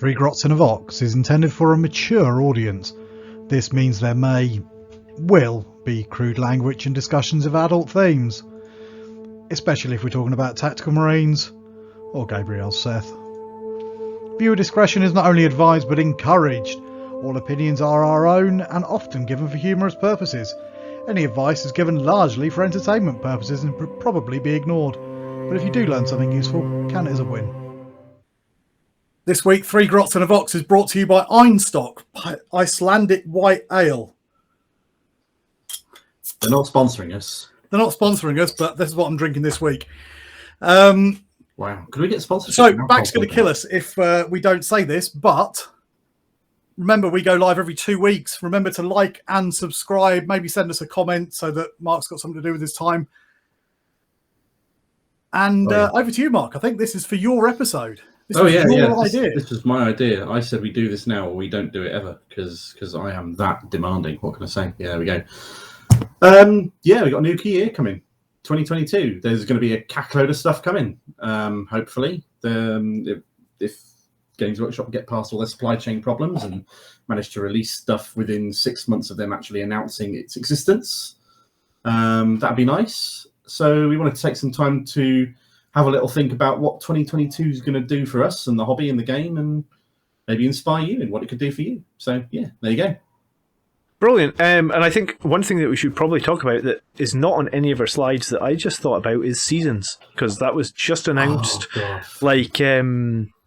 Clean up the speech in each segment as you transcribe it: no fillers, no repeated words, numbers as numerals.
Three Grots in a Vox is intended for a mature audience. This means there will be crude language and discussions of adult themes, especially if we're talking about tactical marines or Gabriel Seth. Viewer discretion is not only advised but encouraged. All opinions are our own and often given for humorous purposes. Any advice is given largely for entertainment purposes and would probably be ignored. But if you do learn something useful, count it as a win. This week, Three Grots and a Vox is brought to you by Einstock, Icelandic White Ale. They're not sponsoring us. They're not sponsoring us, but this is what I'm drinking this week. Wow. Could we get sponsorship? So, Back's going to kill us if we don't say this, but remember, we go live every 2 weeks. Remember to like and subscribe. Maybe send us a comment so that Mark's got something to do with his time. And over to you, Mark. I think this is for your episode. This was your idea. This was my idea. I said we do this now or we don't do it ever because I am that demanding. What can I say? Yeah, there we go. We got a new key year coming. 2022. There's going to be a cackload of stuff coming. Hopefully, if Games Workshop get past all their supply chain problems and manage to release stuff within 6 months of them actually announcing its existence, that'd be nice. So we wanted to take some time to have a little think about what 2022 is going to do for us and the hobby and the game, and maybe inspire you in what it could do for you. So yeah, there you go. Brilliant. And I think one thing that we should probably talk about that is not on any of our slides that I just thought about is seasons, because that was just announced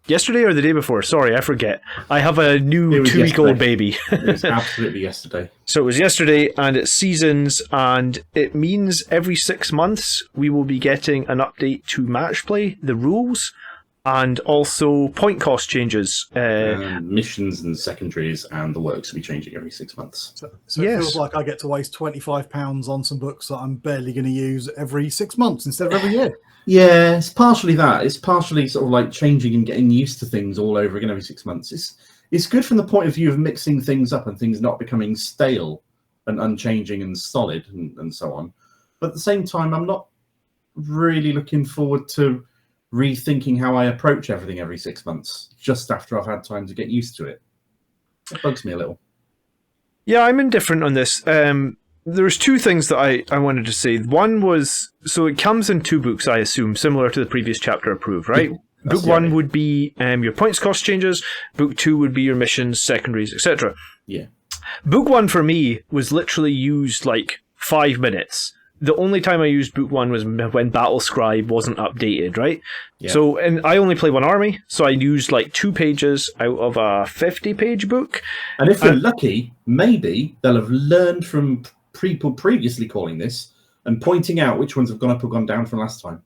yesterday or the day before. Sorry, I forget. I have a new 2-week-old baby. It was absolutely yesterday. So it was yesterday, and it's seasons, and it means every 6 months we will be getting an update to match play, the rules, and also point cost changes. Missions and secondaries and the works will be changing every 6 months. So it feels like I get to waste £25 on some books that I'm barely going to use every 6 months instead of every year. Yeah, it's partially that. It's partially sort of like changing and getting used to things all over again every 6 months. It's good from the point of view of mixing things up and things not becoming stale and unchanging and solid and so on. But at the same time, I'm not really looking forward to rethinking how I approach everything every 6 months, just after I've had time to get used to it. It bugs me a little. Yeah, I'm indifferent on this. There's two things that I wanted to say. One was, so it comes in 2 books, I assume, similar to the previous chapter approved, right? Book 1 would be your points cost changes. Book 2 would be your missions, secondaries, etc. Yeah. Book 1 for me was literally used like 5 minutes. The only time I used book 1 was when Battle Scribe wasn't updated, right? Yeah. So, and I only play one army, so I used like 2 pages out of a 50-page book. And if you're lucky, maybe they'll have learned from people previously calling this and pointing out which ones have gone up or gone down from last time.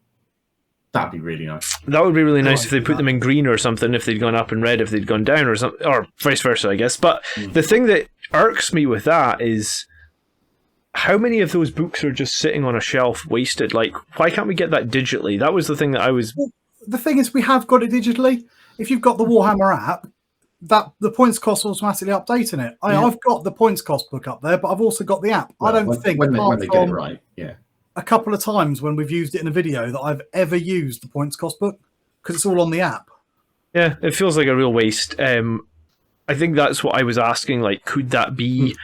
That'd be really nice. That would be really nice if they put them in green or something, if they'd gone up, and red if they'd gone down, or something, or vice versa, I guess. But the thing that irks me with that is how many of those books are just sitting on a shelf wasted? Like, why can't we get that digitally? That was the thing that I was... Well, the thing is, we have got it digitally. If you've got the Warhammer app, the points cost automatically updating it. I've got the points cost book up there, but I've also got the app. Well, I don't think when they get it right, yeah. A couple of times when we've used it in a video that I've ever used the points cost book, because it's all on the app. Yeah, it feels like a real waste. I think that's what I was asking. Like, could that be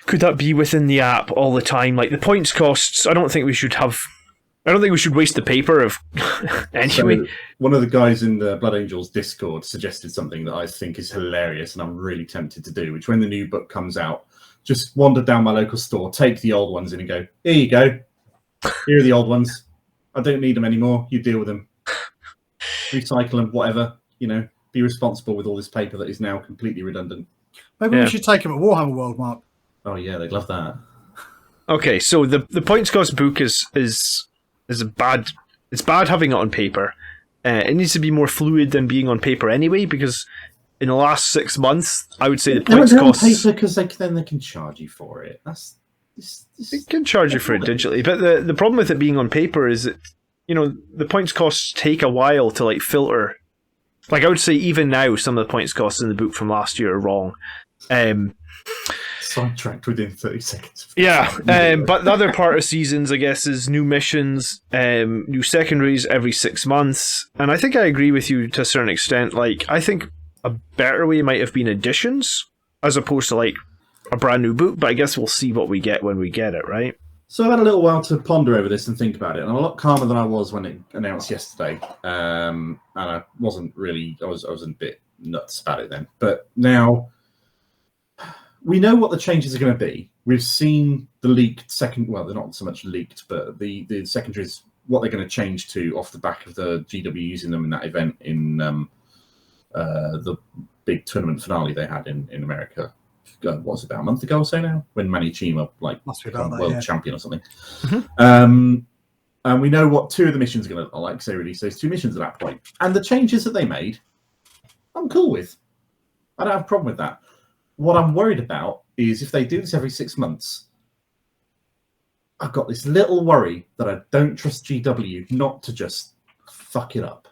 within the app all the time? Like the points costs, I don't think we should waste the paper of anyway. So one of the guys in the Blood Angels Discord suggested something that I think is hilarious and I'm really tempted to do, which when the new book comes out, just wander down my local store, take the old ones in and go, here you go. Here are the old ones. I don't need them anymore. You deal with them. Recycle them, whatever. Be responsible with all this paper that is now completely redundant. Maybe we should take them at Warhammer World, Mark. Oh yeah, they'd love that. Okay, so the points cost book is a bad. It's bad having it on paper. It needs to be more fluid than being on paper anyway, because in the last 6 months, I would say the points cost on paper because then they can charge you for it. They can charge you for it digitally, but the problem with it being on paper is that the points costs take a while to like filter. Like I would say, even now, some of the points costs in the book from last year are wrong. Sidetracked within 30 seconds. Yeah, but the other part of seasons, I guess, is new missions, new secondaries every 6 months. And I think I agree with you to a certain extent. Like, I think a better way might have been additions as opposed to like a brand new book, but I guess we'll see what we get when we get it, right? So I've had a little while to ponder over this and think about it, and I'm a lot calmer than I was when it announced yesterday. And I wasn't really, I was a bit nuts about it then. But now we know what the changes are going to be. We've seen the leaked well, they're not so much leaked, but the secondaries, what they're going to change to off the back of the GW using them in that event in the big tournament finale they had in America. What was it, about a month ago or so now, when Manny Chima Must be about that, world yeah. champion or something. Mm-hmm. And we know what two of the missions are going to look like, so they released those two missions at that point. And the changes that they made, I'm cool with. I don't have a problem with that. What I'm worried about is if they do this every 6 months, I've got this little worry that I don't trust GW not to just fuck it up.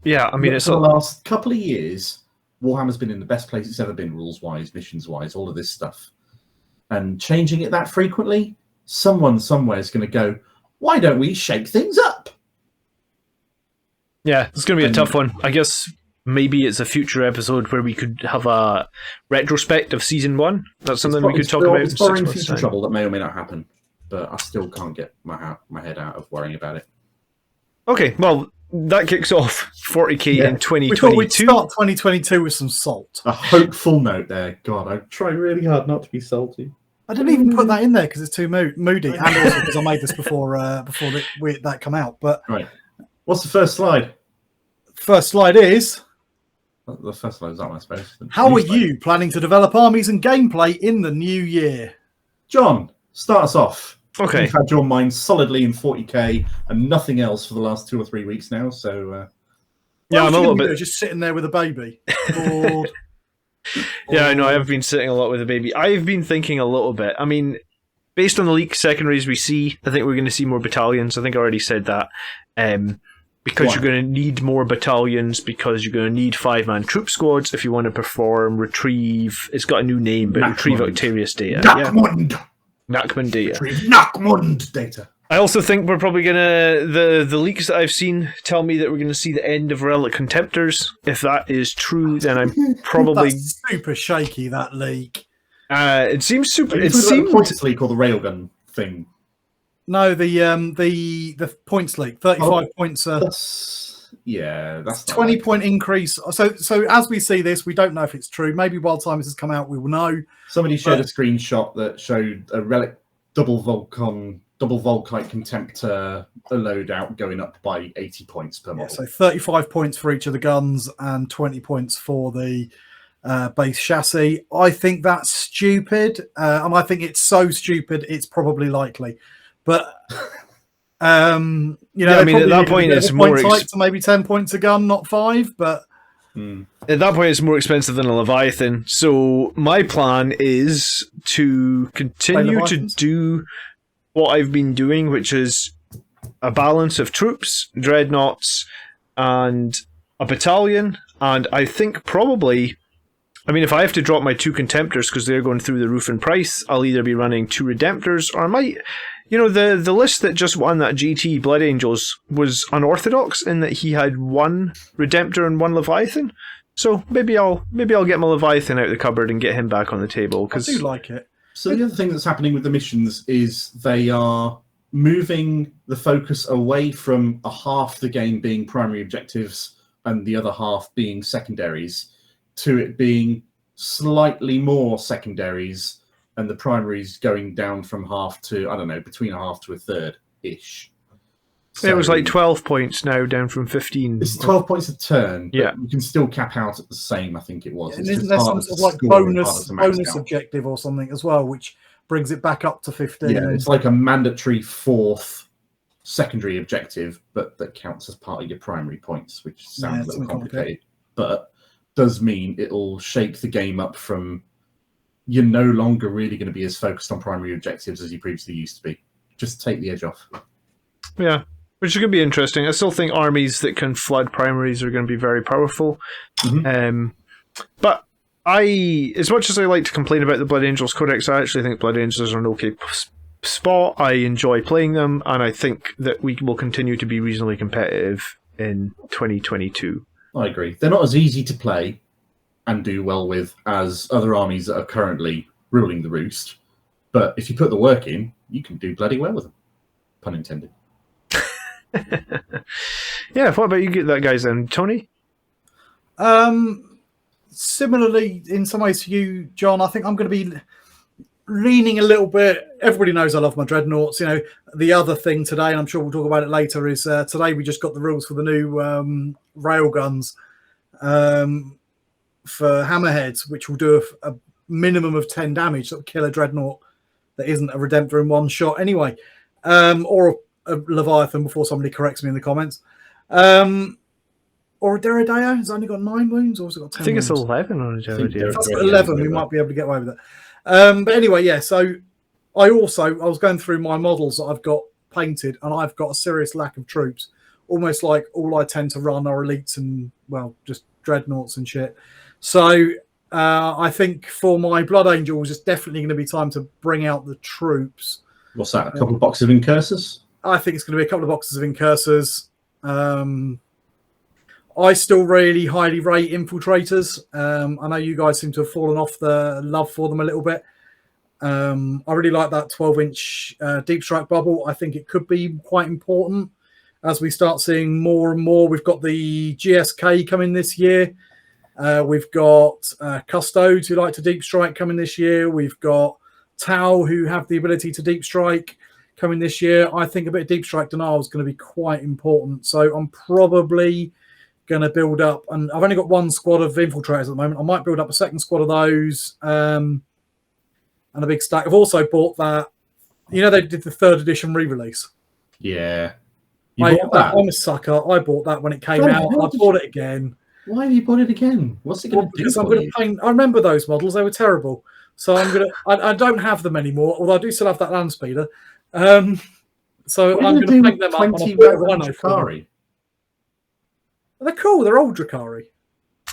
Yeah, I mean, it's for the last couple of years, Warhammer's been in the best place it's ever been, rules-wise, missions-wise, all of this stuff. And changing it that frequently, someone somewhere is going to go, why don't we shake things up? Yeah, it's going to be a tough one. I guess maybe it's a future episode where we could have a retrospect of Season 1. That's something we could talk about. It's barring future trouble that may or may not happen, but I still can't get my head out of worrying about it. Okay, well, that kicks off 40k in 2022. We thought we'd start 2022 with some salt. A hopeful note there. God, I try really hard not to be salty. I didn't even put that in there because it's too moody, and also because I made this before that come out. But right, what's the first slide? First slide is... The first slide is that one, I suppose. How are you planning to develop armies and gameplay in the new year? John, start us off. Okay. You've had your mind solidly in 40k and nothing else for the last 2 or 3 weeks now, so... yeah, I'm a little bit... Just sitting there with a baby. Bored. Yeah, I know, I have been sitting a lot with a baby. I've been thinking a little bit. I mean, based on the leaked secondaries we see, I think we're going to see more battalions. I think I already said that. Because you're going to need more battalions, because you're going to need 5-man troop squads if you want to perform retrieve... It's got a new name, but retrieve Octarius data. Nakmund! Yeah. Nakmund data. Retrieve Nakmund data. I also think we're probably gonna the leaks that I've seen tell me that we're gonna see the end of Relic Contemptors. If that is true, then I'm probably That's super shaky, that leak. It seems super. It seemed seemed the points leak or the railgun thing. No, the points leak, 35 points. That's 20-point increase. So as we see this, we don't know if it's true. Maybe by the time this has come out, we will know. Somebody shared a screenshot that showed a Relic double Volkite Contemptor loadout going up by 80 points per model. So 35 points for each of the guns and 20 points for the base chassis. I think that's stupid, and I think it's so stupid it's probably likely. But I mean, at that point, it's more to maybe 10 points a gun, not 5. But at that point, it's more expensive than a Leviathan. So my plan is to continue to do what I've been doing, which is a balance of troops, dreadnoughts, and a battalion. And I think probably, I mean, if I have to drop my 2 Contemptors because they're going through the roof in price, I'll either be running 2 Redemptors, or I might... the list that just won that GT Blood Angels was unorthodox in that he had 1 Redemptor and 1 Leviathan. So maybe I'll get my Leviathan out of the cupboard and get him back on the table. I do like it. So the other thing that's happening with the missions is they are moving the focus away from a half the game being primary objectives and the other half being secondaries to it being slightly more secondaries and the primaries going down from half to, I don't know, between a half to a third-ish. So it was like 12 points now, down from 15. It's 12 points a turn, but yeah. you can still cap out at the same, I think it was. And isn't there some sort of like bonus objective or something as well, which brings it back up to 15? Yeah, it's like a mandatory 4th secondary objective, but that counts as part of your primary points, which sounds a little complicated, but does mean it'll shake the game up from... You're no longer really going to be as focused on primary objectives as you previously used to be. Just take the edge off. Yeah, which is going to be interesting. I still think armies that can flood primaries are going to be very powerful. Mm-hmm. But as much as I like to complain about the Blood Angels Codex, I actually think Blood Angels are an okay spot. I enjoy playing them, and I think that we will continue to be reasonably competitive in 2022. I agree. They're not as easy to play and do well with as other armies that are currently ruling the roost. But if you put the work in, you can do bloody well with them. Pun intended. Yeah, what about you get that guys then, Tony? Similarly, in some ways to you, John, I think I'm going to be leaning a little bit. Everybody knows I love my dreadnoughts. The other thing today, and I'm sure we'll talk about it later, is today we just got the rules for the new rail guns for hammerheads, which will do a minimum of 10 damage, that will kill a dreadnought that isn't a Redemptor in one shot anyway, or a Leviathan before somebody corrects me in the comments. Or a Derrideo, has it only got 9 wounds, or has it got 10 I think wounds? it's 11 on a Derrideo. If that's got 11, we might be able to get away with it. But anyway, yeah, so I was going through my models that I've got painted, and I've got a serious lack of troops. Almost like all I tend to run are elites and, well, just dreadnoughts and shit. So I think for my Blood Angels, it's definitely going to be time to bring out the troops. What's that, a couple of boxes of Incursors? I think it's going to be a couple of boxes of Incursors. I still really highly rate Infiltrators. I know you guys seem to have fallen off the love for them a little bit. I really like that 12-inch Deep Strike bubble. I think it could be quite important as we start seeing more and more. We've got the GSK coming this year. We've got Custodes who like to Deep Strike coming this year. We've got Tau who have the ability to Deep Strike coming this year. I think a bit of Deep Strike denial is going to be quite important. So I'm probably going to build up, and I've only got one squad of Infiltrators at the moment. I might build up a second squad of those and a big stack. I've also bought that, they did the 3rd edition re-release. Yeah. I'm a sucker. I bought that when it came out. I bought it again. Why have you bought it again? What's it going to do? Because I'm going to paint. I remember those models; they were terrible. So I'm going to. I don't have them anymore. Although I do still have that land speeder. So I'm going to paint them up on a Drakari. They're cool. They're old Drakari.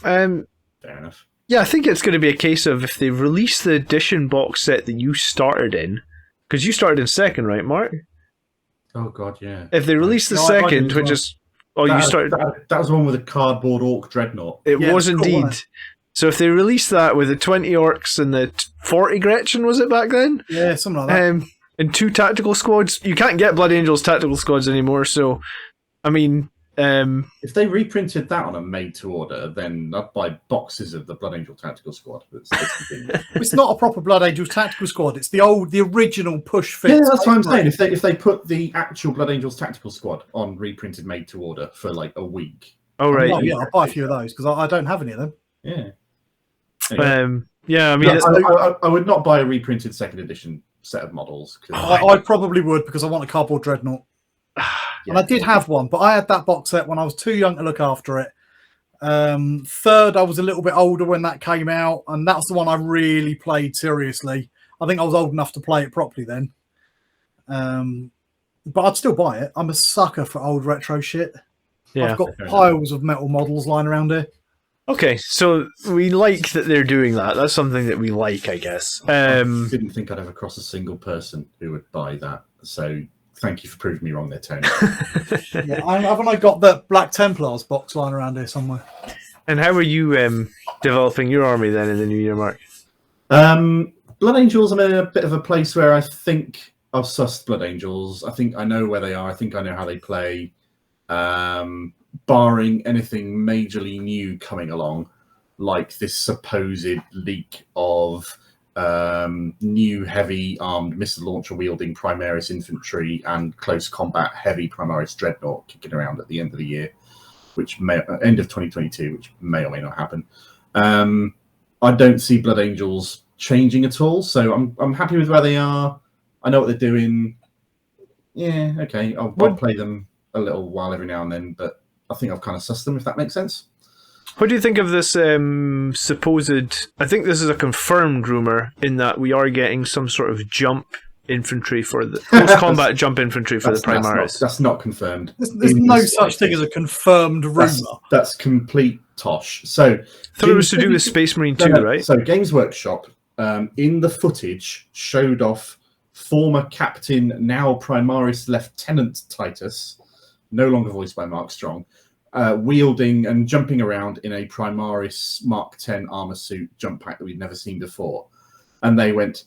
Fair enough. Yeah, I think it's going to be a case of if they release the edition box set that you started in, because you started in 2nd, right, Mark? Oh God, yeah. If they release the 2nd, which is you started. That was the one with a cardboard orc dreadnought. It was indeed. Cool, so if they release that with the 20 orcs and the 40 Gretchen, was it back then? Yeah, something like that. And 2 tactical squads. You can't get Blood Angels tactical squads anymore. So, I mean, if they reprinted that on a made-to-order, then I'd buy boxes of the Blood Angel Tactical Squad. It's not a proper Blood Angels Tactical Squad. It's the original push fit. Yeah, that's what I'm saying. If they put the actual Blood Angels Tactical Squad on reprinted made-to-order for like a week. Oh right. I'll buy a few of those because I don't have any of them. Yeah. Yeah, I mean, I would not buy a reprinted 2nd edition set of models. I probably would because I want a cardboard dreadnought. And I did have one, but I had that box set when I was too young to look after it. 3rd, I was a little bit older when that came out, and that's the one I really played seriously. I think I was old enough to play it properly then. But I'd still buy it. I'm a sucker for old retro shit. Yeah, I've got piles of metal models lying around here. Okay, so we like that they're doing that. That's something that we like, I guess. I didn't think I'd ever cross a single person who would buy that. So thank you for proving me wrong there, Tony. Haven't I got the Black Templars box lying around here somewhere? And how are you developing your army then in the new year, Mark? Blood Angels, I'm in a bit of a place where I think I've sussed Blood Angels. I think I know where they are. I think I know how they play. Barring anything majorly new coming along, like this supposed leak of new heavy armed missile launcher wielding Primaris infantry and close combat heavy Primaris dreadnought kicking around at the end of the year, which may end of 2022, which may or may not happen. I don't see Blood Angels changing at all, so I'm happy with where they are. I know what they're doing. Yeah, okay, I'll play them a little while every now and then, but I think I've kind of sussed them, if that makes sense. What do you think of this supposed... I think this is a confirmed rumour in that we are getting some sort of jump infantry for the... Post-combat jump infantry for the Primaris. That's not confirmed. There's no such thing as a confirmed rumour. That's complete tosh. So, I thought it was to do with Space Marine 2, right? So Games Workshop, in the footage, showed off former captain, now Primaris Lieutenant Titus, no longer voiced by Mark Strong, wielding and jumping around in a Primaris Mark 10 armor suit jump pack that we'd never seen before. And they went,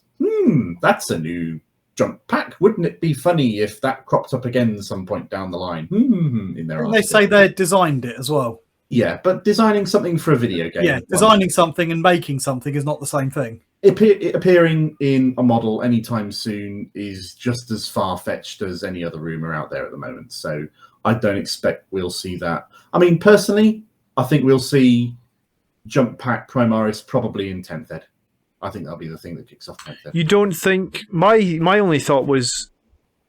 that's a new jump pack. Wouldn't it be funny if that cropped up again at some point down the line? In their And they say they designed it as well. Yeah, but designing something for a video game. Yeah, designing something and making something is not the same thing. It appearing in a model anytime soon is just as far-fetched as any other rumour out there at the moment. So I don't expect we'll see that. I mean, personally, I think we'll see Jump Pack Primaris probably in 10th ed. I think that'll be the thing that kicks off 10th ed. You don't think... My only thought was...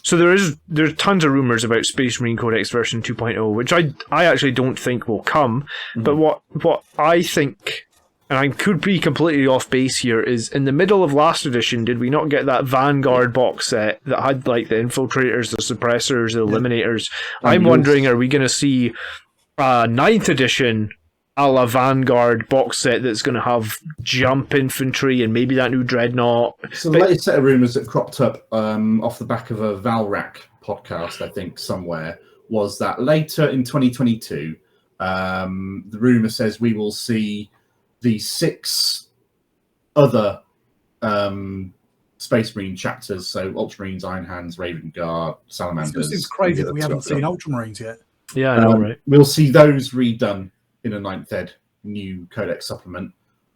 So there's tons of rumours about Space Marine Codex version 2.0, which I actually don't think will come. Mm-hmm. But what I think... And I could be completely off base here, is in the middle of last edition, did we not get that Vanguard box set that had like the infiltrators, the suppressors, the eliminators? I'm wondering, are we going to see a 9th edition a la Vanguard box set that's going to have jump infantry and maybe that new dreadnought? So the latest set of rumours that cropped up off the back of a Valrak podcast, I think, somewhere, was that later in 2022, the rumour says we will see the 6 other Space Marine chapters, so Ultramarines, Iron Hands, Raven Guard, Salamanders. It's crazy that we haven't seen Ultramarines yet. Yeah, I know, right? We'll see those redone in a 9th ed new Codex supplement,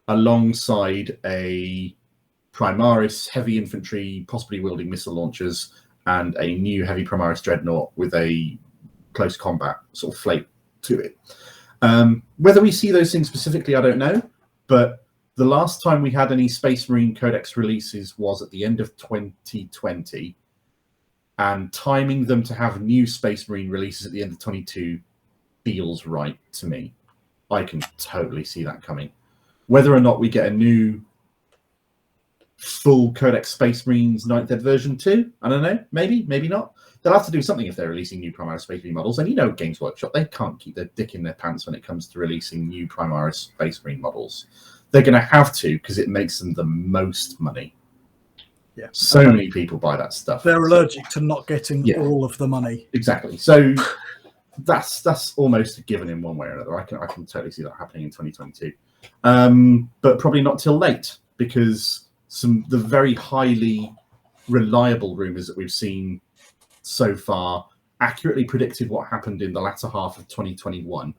alongside a Primaris heavy infantry, possibly wielding missile launchers, and a new heavy Primaris dreadnought with a close combat sort of flake to it. Whether we see those things specifically, I don't know. But the last time we had any Space Marine Codex releases was at the end of 2020. And timing them to have new Space Marine releases at the end of 22 feels right to me. I can totally see that coming. Whether or not we get a new full Codex Space Marines 9th ed version 2, I don't know. Maybe, maybe not. They'll have to do something if they're releasing new Primaris Space Marine models. And you know, Games Workshop, they can't keep their dick in their pants when it comes to releasing new Primaris Space Marine models. They're going to have to, because it makes them the most money. Yeah, so many people buy that stuff. They're allergic to not getting all of the money. Exactly. So that's almost a given in one way or another. I can totally see that happening in 2022, but probably not till late, because the very highly reliable rumors that we've seen so far accurately predicted what happened in the latter half of 2021,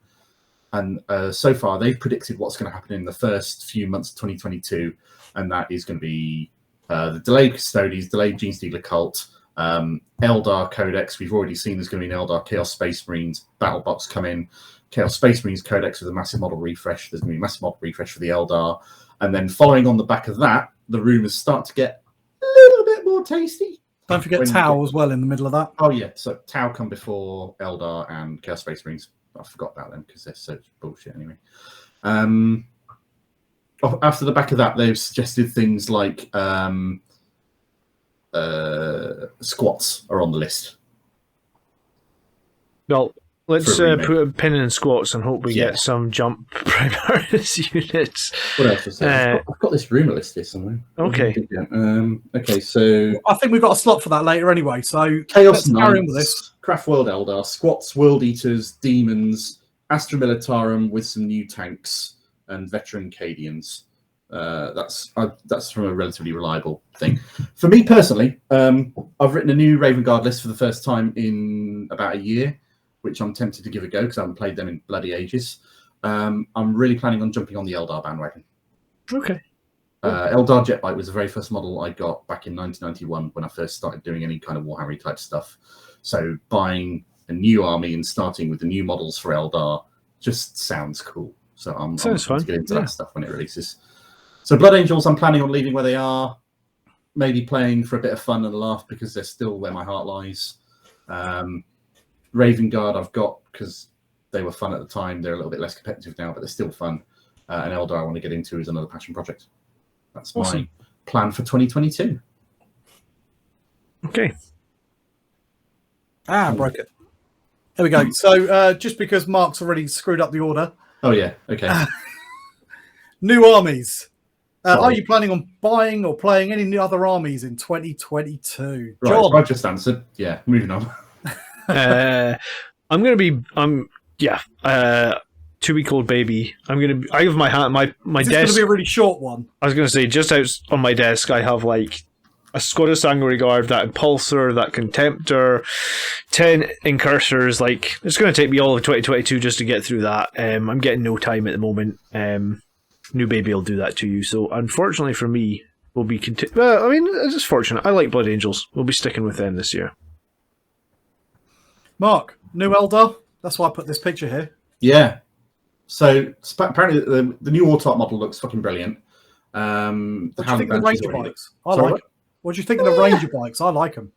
and so far they've predicted what's going to happen in the first few months of 2022, and that is going to be the delayed Custodes, delayed Genestealer Cult, Eldar Codex. We've already seen there's going to be an Eldar Chaos Space Marines battle box come in, Chaos Space Marines Codex with a massive model refresh. There's going to be a massive model refresh for the Eldar, and then following on the back of that, the rumors start to get a little bit more tasty. Don't forget Tau as well in the middle of that. Oh yeah, so Tau come before Eldar and Chaos Space Marines. I forgot about them because they're such bullshit anyway. After the back of that, they've suggested things like squats are on the list. Well, let's put a pin in squats and hope we get some jump Primaris units. What else was there? I've got this rumor list here somewhere. Okay. Okay, so I think we've got a slot for that later anyway. So Chaos carry on with Knights, this. Craft World Eldar, Squats, World Eaters, Demons, Astra Militarum with some new tanks, and Veteran Cadians. That's from a relatively reliable thing. For me personally, I've written a new Raven Guard list for the first time in about a year, which I'm tempted to give a go because I haven't played them in bloody ages. I'm really planning on jumping on the Eldar bandwagon. Okay. Eldar Jetbike was the very first model I got back in 1991 when I first started doing any kind of Warhammer type stuff. So buying a new army and starting with the new models for Eldar just sounds cool. So I'm going to get into that stuff when it releases. So Blood Angels, I'm planning on leaving where they are, maybe playing for a bit of fun and a laugh because they're still where my heart lies. Raven Guard I've got because they were fun at the time. They're a little bit less competitive now, but they're still fun. And Eldar I want to get into is another passion project. That's my plan for 2022. Okay. Broke it. There we go. So just because Mark's already screwed up the order. Oh, yeah. Okay. New armies. Are you planning on buying or playing any new other armies in 2022? Right, John? I just answered. Yeah, moving on. I'm Yeah. 2-week-old baby. I have my hand, my It's desk. going to be a really short one. I was going to say, just out on my desk, I have like a Scottish Sanguinary Guard, that Impulsor, that Contemptor, 10 Incursors. Like, it's going to take me all of 2022 just to get through that. I'm getting no time at the moment. New baby will do that to you. So, unfortunately for me, we'll be well, I mean, it's just fortunate. I like Blood Angels. We'll be sticking with them this year. Mark, new Eldar. That's why I put this picture here. Yeah. So apparently the new Autarch model looks fucking brilliant. What do you think of the Ranger bikes? I like them. What do you think of the Ranger bikes? I like them.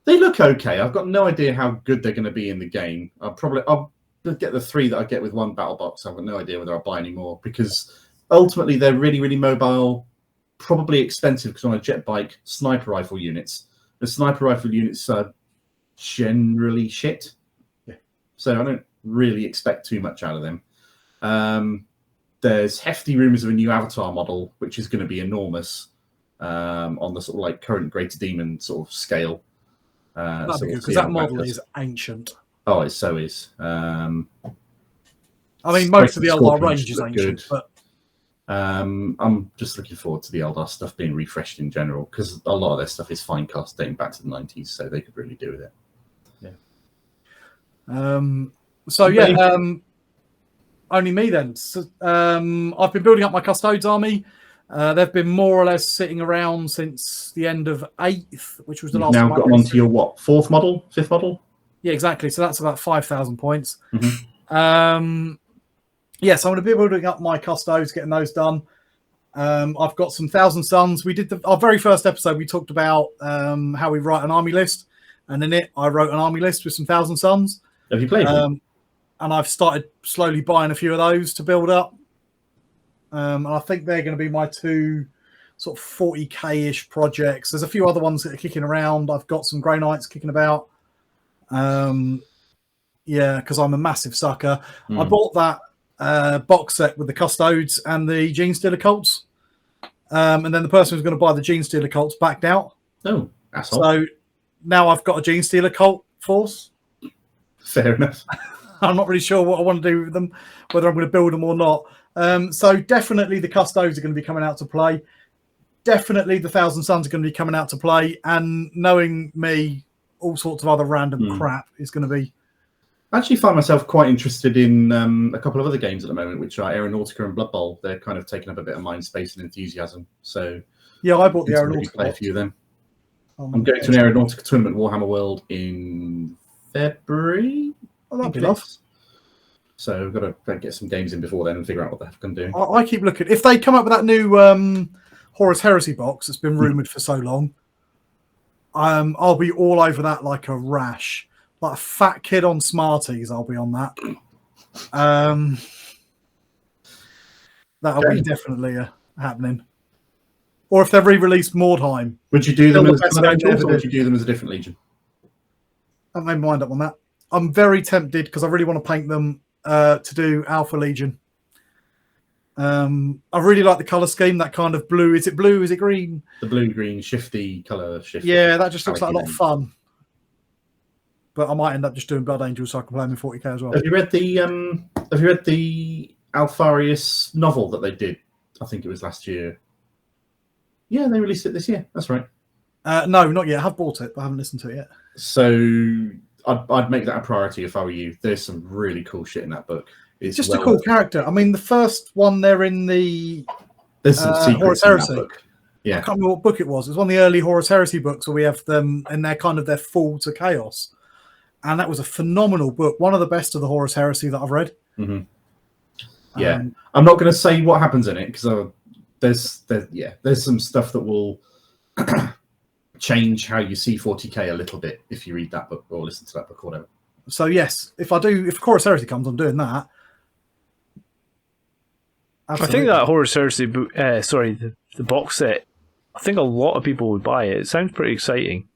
They look okay. I've got no idea how good they're going to be in the game. I'll get the 3 that I get with 1 battle box. I've got no idea whether I'll buy any more because ultimately they're really, really mobile, probably expensive because on a jet bike, sniper rifle units. The sniper rifle units are generally shit. Yeah. So I don't really expect too much out of them. There's hefty rumours of a new Avatar model, which is going to be enormous on the sort of like current Greater Demon sort of scale. That'd be good because that model is ancient. Oh, it so is. I mean, most of the Eldar range is ancient, but I'm just looking forward to the Eldar stuff being refreshed in general because a lot of their stuff is fine cast dating back to the 90s, so they could really do with it. Yeah. Only me then. So, I've been building up my Custodes army. They've been more or less sitting around since the end of 8th, which was the last. Now got them onto your what? 4th model, 5th model? Yeah, exactly. So that's about 5,000 points. Mm-hmm. Yes, I'm going to be building up my Custodes, getting those done. I've got some Thousand Suns. We did our very first episode. We talked about how we write an army list, and in it, I wrote an army list with some Thousand Suns. Have you played them? And I've started slowly buying a few of those to build up. And I think they're going to be my 2 sort of 40k-ish projects. There's a few other ones that are kicking around. I've got some Grey Knights kicking about. Because I'm a massive sucker. I bought that box set with the Custodes and the Gene Stealer Cults. And then the person who's going to buy the Gene Stealer Cults backed out. Oh, asshole. So now I've got a Gene Stealer Cult force. Fair enough. I'm not really sure what I want to do with them, whether I'm going to build them or not. So definitely the Custodes are going to be coming out to play. Definitely the Thousand Suns are going to be coming out to play. And knowing me, all sorts of other random crap is going to be... I actually find myself quite interested in a couple of other games at the moment, which are Aeronautica and Blood Bowl. They're kind of taking up a bit of mind space and enthusiasm. So yeah, I bought the Aeronautica. Play a few of them. I'm going to an Aeronautica tournament, Warhammer World, in February. Oh, that'd be nice. So we've got to get some games in before then and figure out what the heck I'm doing. I keep looking. If they come up with that new Horus Heresy box that's been rumoured for so long, I'll be all over that like a rash. Like a fat kid on Smarties, I'll be on that. That'll be definitely happening. Or if they've re-released Mordheim. Would you do them as Angels, or would you do them as a different Legion? I made my mind up on that. I'm very tempted because I really want to paint them to do Alpha Legion. I really like the colour scheme, that kind of blue. Is it blue? Is it green? The blue-green shifty colour shift. Yeah, that just looks like a lot of fun. But I might end up just doing Blood Angels so I can play them in 40k as well. Have you read the Alfarius novel that they did? I think it was last year. Yeah, they released it this year. That's right. No, not yet. I have bought it, but I haven't listened to it yet. So I'd make that a priority if I were you. There's some really cool shit in that book. It's just a cool character. I mean, the first one they're in the there's some secrets in that book. Yeah, I can't remember what book it was. It was one of the early Horus Heresy books where we have them and they're kind of their fall to chaos. And that was a phenomenal book. One of the best of the Horus Heresy that I've read. Mm-hmm. Yeah. I'm not going to say what happens in it because there's some stuff that will change how you see 40k a little bit if you read that book or listen to that book or whatever. So yes, if Horus Heresy comes, I'm doing that. Absolutely. I think that Horus Heresy book, the box set, I think a lot of people would buy it. It sounds pretty exciting.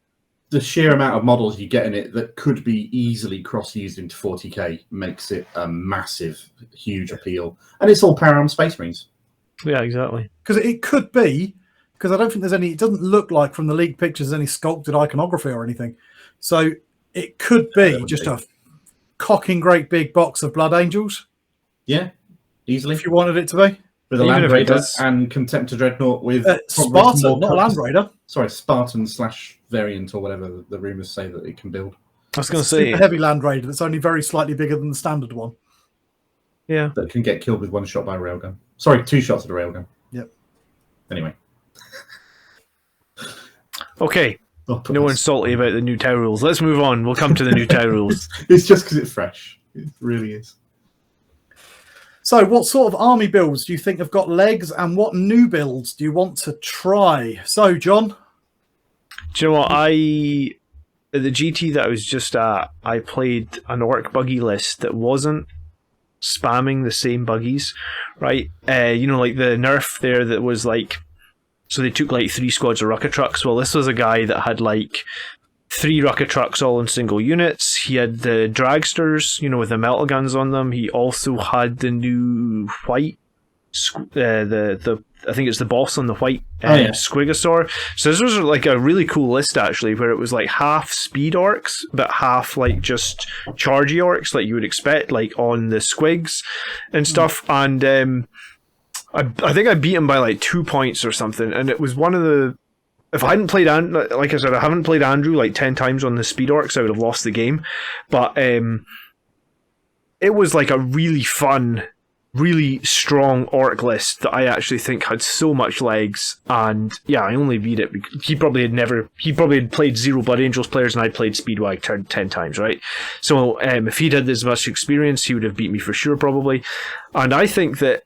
The sheer amount of models you get in it that could be easily cross-used into 40k makes it a massive, huge appeal. And it's all Power Armed Space Marines. Yeah, exactly. Because it could be, because I don't think there's any, it doesn't look like from the leaked pictures any sculpted iconography or anything. So it could be just a cocking great big box of Blood Angels, Yeah, easily. if you wanted it to be. With a Even Land if it Raider does- and Contemptor Dreadnought with Spartan, more not a Land Raider. Sorry, Spartan / variant or whatever the rumours say that it can build. I was going to It's a super say, heavy Land Raider that's only very slightly bigger than the standard one. yeah. That can get killed with one shot by a railgun. Sorry, 2 shots at a railgun. Yep. Anyway. Okay, no one's salty about the new tower rules. Let's move on. We'll come to the new tower rules. It's just because it's fresh. It really is. So, what sort of army builds do you think have got legs, and what new builds do you want to try? So, John? Do you know what? At the GT that I was just at, I played an orc buggy list that wasn't spamming the same buggies, right? Like the nerf there that was like, so they took like 3 squads of rocket trucks. Well, this was a guy that had like 3 rocket trucks all in single units. He had the dragsters, with the metal guns on them. He also had the new white, I think it's the boss on the white Squigosaur. So this was like a really cool list actually, where it was like half speed orcs, but half like just chargy orcs, like you would expect, like on the squigs and stuff. And I think I beat him by like 2 points or something. And it was one of the. If I hadn't played, like I said, I haven't played Andrew like 10 times on the speed orcs, I would have lost the game. But it was like a really fun, really strong orc list that I actually think had so much legs. And yeah, I only beat it because he probably had played 0 Blood Angels players, and I'd played Speedwag 10 times, right? So if he'd had as much experience, he would have beat me for sure, probably. And I think that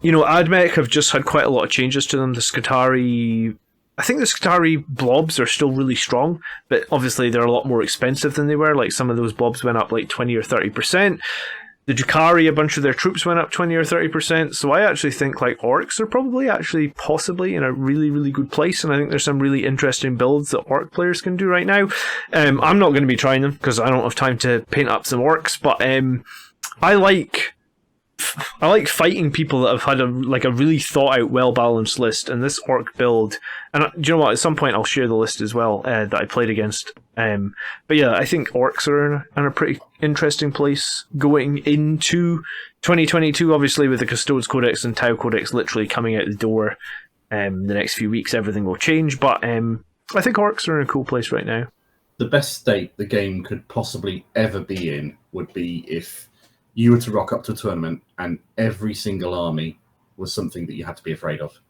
Admech have just had quite a lot of changes to them. I think the Skitari blobs are still really strong, but obviously they're a lot more expensive than they were. Like some of those blobs went up like 20 or 30%. The Drukhari, a bunch of their troops went up 20 or 30%. So I actually think like orcs are probably actually possibly in a really, really good place. And I think there's some really interesting builds that orc players can do right now. I'm not going to be trying them because I don't have time to paint up some orcs, but I like fighting people that have had a really thought out, well balanced list, and this orc build. And do you know what? At some point, I'll share the list as well that I played against. But yeah, I think orcs are in a pretty interesting place going into 2022. Obviously, with the Custodes Codex and Tau Codex literally coming out the door, the next few weeks, everything will change. But I think orcs are in a cool place right now. The best state the game could possibly ever be in would be if you were to rock up to a tournament and every single army was something that you had to be afraid of.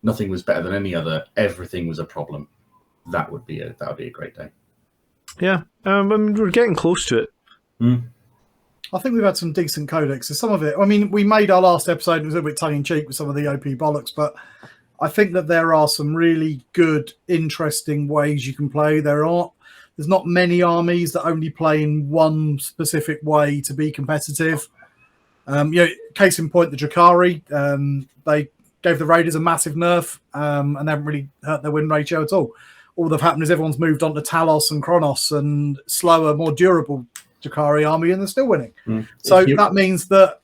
Nothing was better than any other. Everything was a problem. That would be a great day. Yeah, we're getting close to it. I think we've had some decent codexes. Some of it, I mean, we made our last episode, it was a bit tongue-in-cheek with some of the OP bollocks, but I think that there are some really good, interesting ways you can play. There's not many armies that only play in one specific way to be competitive. Case in point, the Drukhari, they gave the Raiders a massive nerf and they haven't really hurt their win ratio at all. All that's happened is everyone's moved on to Talos and Kronos and slower, more durable Drukhari army, and they're still winning. So that means that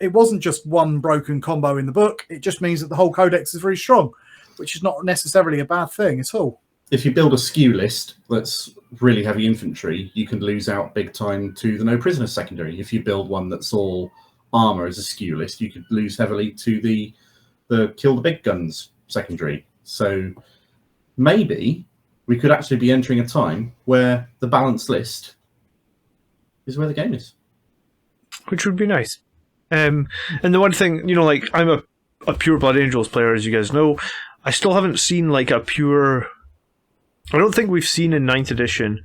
it wasn't just one broken combo in the book. It just means that the whole codex is very strong, which is not necessarily a bad thing at all. If you build a skew list that's really heavy infantry, you can lose out big time to the no prisoners secondary. If you build one that's all armor as a skew list, you could lose heavily to the kill the big guns secondary. So maybe we could actually be entering a time where the balanced list is where the game is. Which would be nice. And the one thing, like I'm a pure Blood Angels player, as you guys know. I still haven't seen like a pure... I don't think we've seen in 9th edition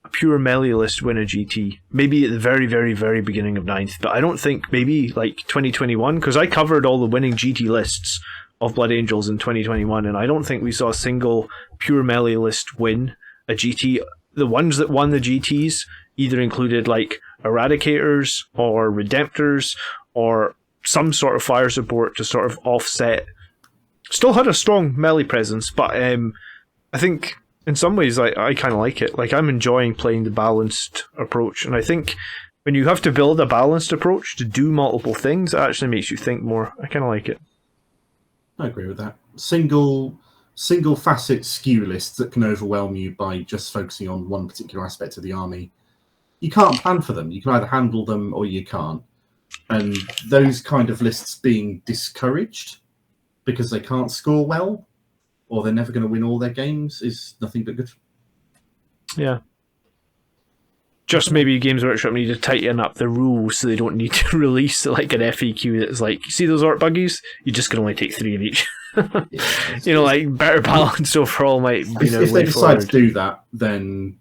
a pure melee list win a GT. Maybe at the very, very, very beginning of 9th, but I don't think maybe like 2021, because I covered all the winning GT lists of Blood Angels in 2021, and I don't think we saw a single pure melee list win a GT. The ones that won the GTs either included like Eradicators or Redemptors or some sort of fire support to sort of offset. Still had a strong melee presence, but I think... in some ways, I kind of like it. Like, I'm enjoying playing the balanced approach. And I think when you have to build a balanced approach to do multiple things, it actually makes you think more. I kind of like it. I agree with that. Single facet skew lists that can overwhelm you by just focusing on one particular aspect of the army you can't plan for them. You can either handle them or you can't. And those kind of lists being discouraged because they can't score well or they're never going to win all their games is nothing but good. Yeah. Just maybe Games Workshop need to tighten up the rules so they don't need to release like an FAQ that's like, you see those orc buggies? You just can only take 3 of each. Like better balance overall might be if they decide to do that, then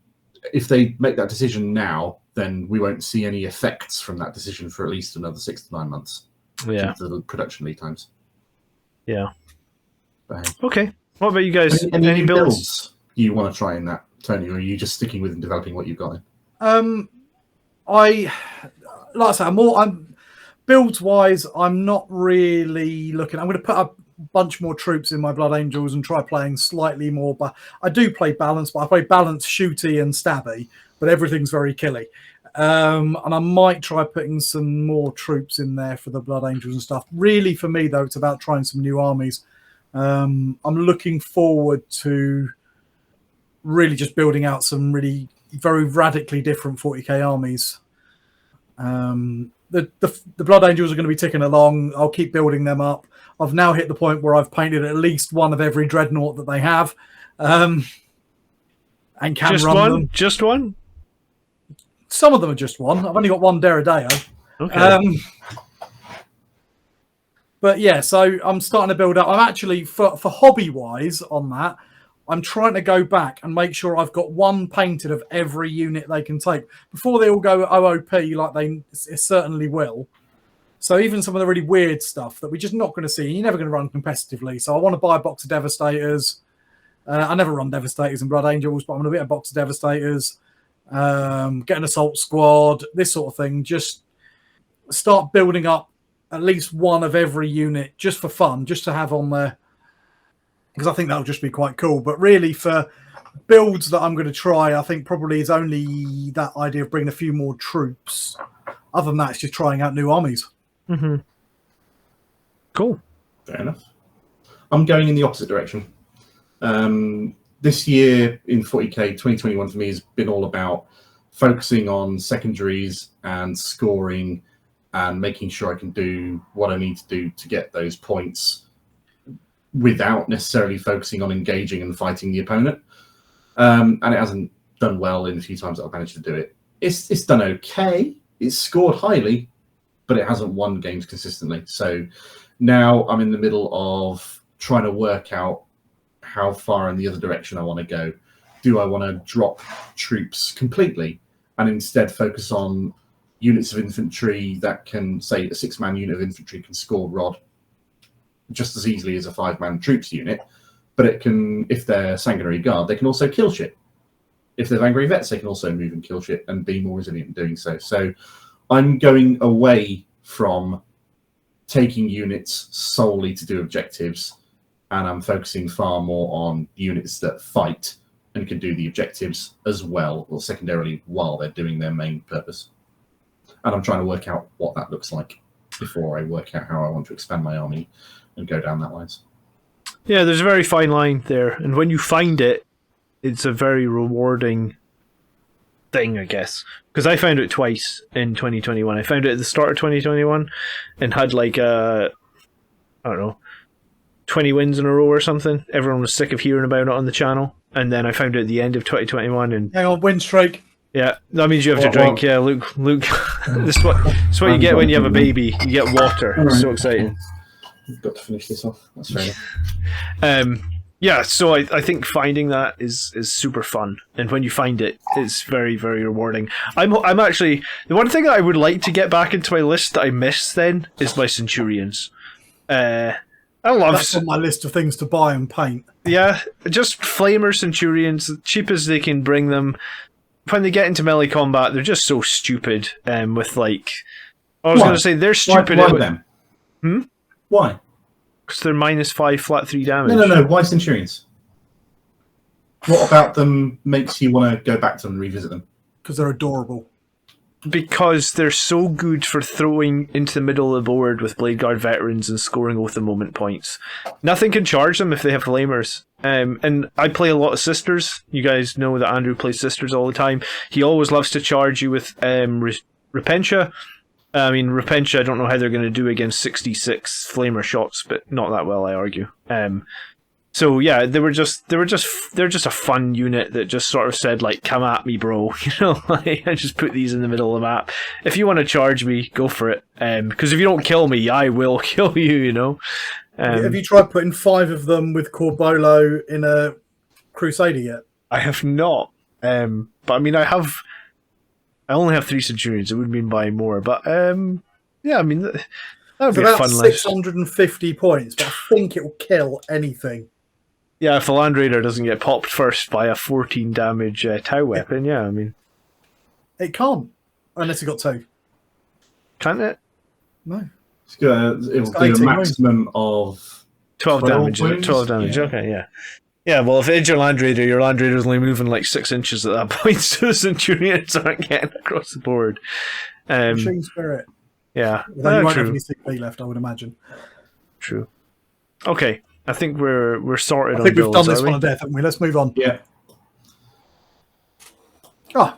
if they make that decision now, then we won't see any effects from that decision for at least another 6 to 9 months. Yeah. The production lead times. Yeah. Okay. What about you guys? Any builds you want to try in that, Tony, or are you just sticking with and developing what you've got? Like I said, I'm builds wise, I'm not really looking. I'm going to put a bunch more troops in my Blood Angels and try playing slightly more. But I do play balance, but I play balance, shooty, and stabby. But everything's very killy. And I might try putting some more troops in there for the Blood Angels and stuff. Really, for me, though, it's about trying some new armies. I'm looking forward to really just building out some really very radically different 40k armies. The Blood Angels are going to be ticking along. I'll keep building them up. I've now hit the point where I've painted at least one of every dreadnought that they have. And can just run one? them. Just one? Some of them are just one. I've only got one Derrideo. Okay. But yeah, so I'm starting to build up. I'm actually, for hobby-wise on that, I'm trying to go back and make sure I've got one painted of every unit they can take. Before they all go OOP, like they certainly will. So even some of the really weird stuff that we're just not going to see, you're never going to run competitively. So I want to buy a box of Devastators. I never run Devastators and Blood Angels, but I'm going to get a box of Devastators. Get an assault squad, this sort of thing. Just start building up at least one of every unit just for fun, just to have on there, because I think that'll just be quite cool. But really, for builds that I'm going to try, I think probably is only that idea of bringing a few more troops. Other than that, it's just trying out new armies. Mm-hmm. Cool. Fair enough. I'm going in the opposite direction. This year in 40k, 2021 for me has been all about focusing on secondaries and scoring and making sure I can do what I need to do to get those points without necessarily focusing on engaging and fighting the opponent. And it hasn't done well in the few times that I've managed to do it. It's done okay. It's scored highly, but it hasn't won games consistently. So now I'm in the middle of trying to work out how far in the other direction I want to go. Do I want to drop troops completely and instead focus on units of infantry that can, say, a 6-man unit of infantry can score rod just as easily as a 5-man troops unit, but it can, if they're Sanguinary Guard, they can also kill shit. If they're Vanguard Vets, they can also move and kill shit and be more resilient in doing so. So I'm going away from taking units solely to do objectives, and I'm focusing far more on units that fight and can do the objectives as well, or secondarily, while they're doing their main purpose. And I'm trying to work out what that looks like before I work out how I want to expand my army and go down that lines. Yeah, there's a very fine line there, and when you find it, it's a very rewarding thing, I guess. Because I found it twice in 2021. I found it at the start of 2021 and had like I don't know, 20 wins in a row or something. Everyone was sick of hearing about it on the channel. And then I found it at the end of 2021. And hang on, win streak. Yeah, that means you have to drink. Yeah, Luke. This is what you get when you have a baby. You get water. It's so exciting. We've got to finish this off. That's fair enough. Yeah, so I think finding that is super fun, and when you find it, it's very, very rewarding. I'm actually, the one thing that I would like to get back into my list that I missed then is my Centurions. That's on my list of things to buy and paint. Yeah, just Flamer Centurions, cheap as they can bring them. When they get into melee combat, they're just so stupid. With like, I was going to say they're stupid. Why them? Why? Because they're -5 flat 3 damage. No. Why Centurions? What about them makes you want to go back to them and revisit them? Because they're adorable. because they're so good for throwing into the middle of the board with Blade Guard veterans and scoring with the moment points. Nothing can charge them if they have flamers. And I play a lot of sisters. You guys know that Andrew plays sisters all the time. He always loves to charge you with Repentia. I mean, Repentia, I don't know how they're going to do against 66 flamer shots, but not that well, I argue. So yeah, they're just a fun unit that just sort of said, like, come at me, bro. You know, like, I just put these in the middle of the map. If you want to charge me, go for it. Because if you don't kill me, I will kill you. You know. Have you tried putting 5 of them with Corbolo in a Crusader yet? I have not. But I mean, I only have 3 Centurions. It would mean buying more, but yeah, I mean, that would be a fun list. 650 points, but I think it will kill anything. Yeah, if the Land Raider doesn't get popped first by a 14 damage Tau weapon, yeah, I mean... It can't, unless it got 2. Can't it? No. It will do a maximum of 12 damage. wounds? 12 damage, Yeah. Okay, yeah. Yeah, well, if it's your Land Raider's only moving like 6 inches at that point, so the Centurions aren't getting across the board. Machine Spirit. Yeah, Well, you won't true. have any CP left, I would imagine. True. Okay, I think we're sorted on I think we've builds, done this are we? one to death, haven't we? Let's move on. Yeah.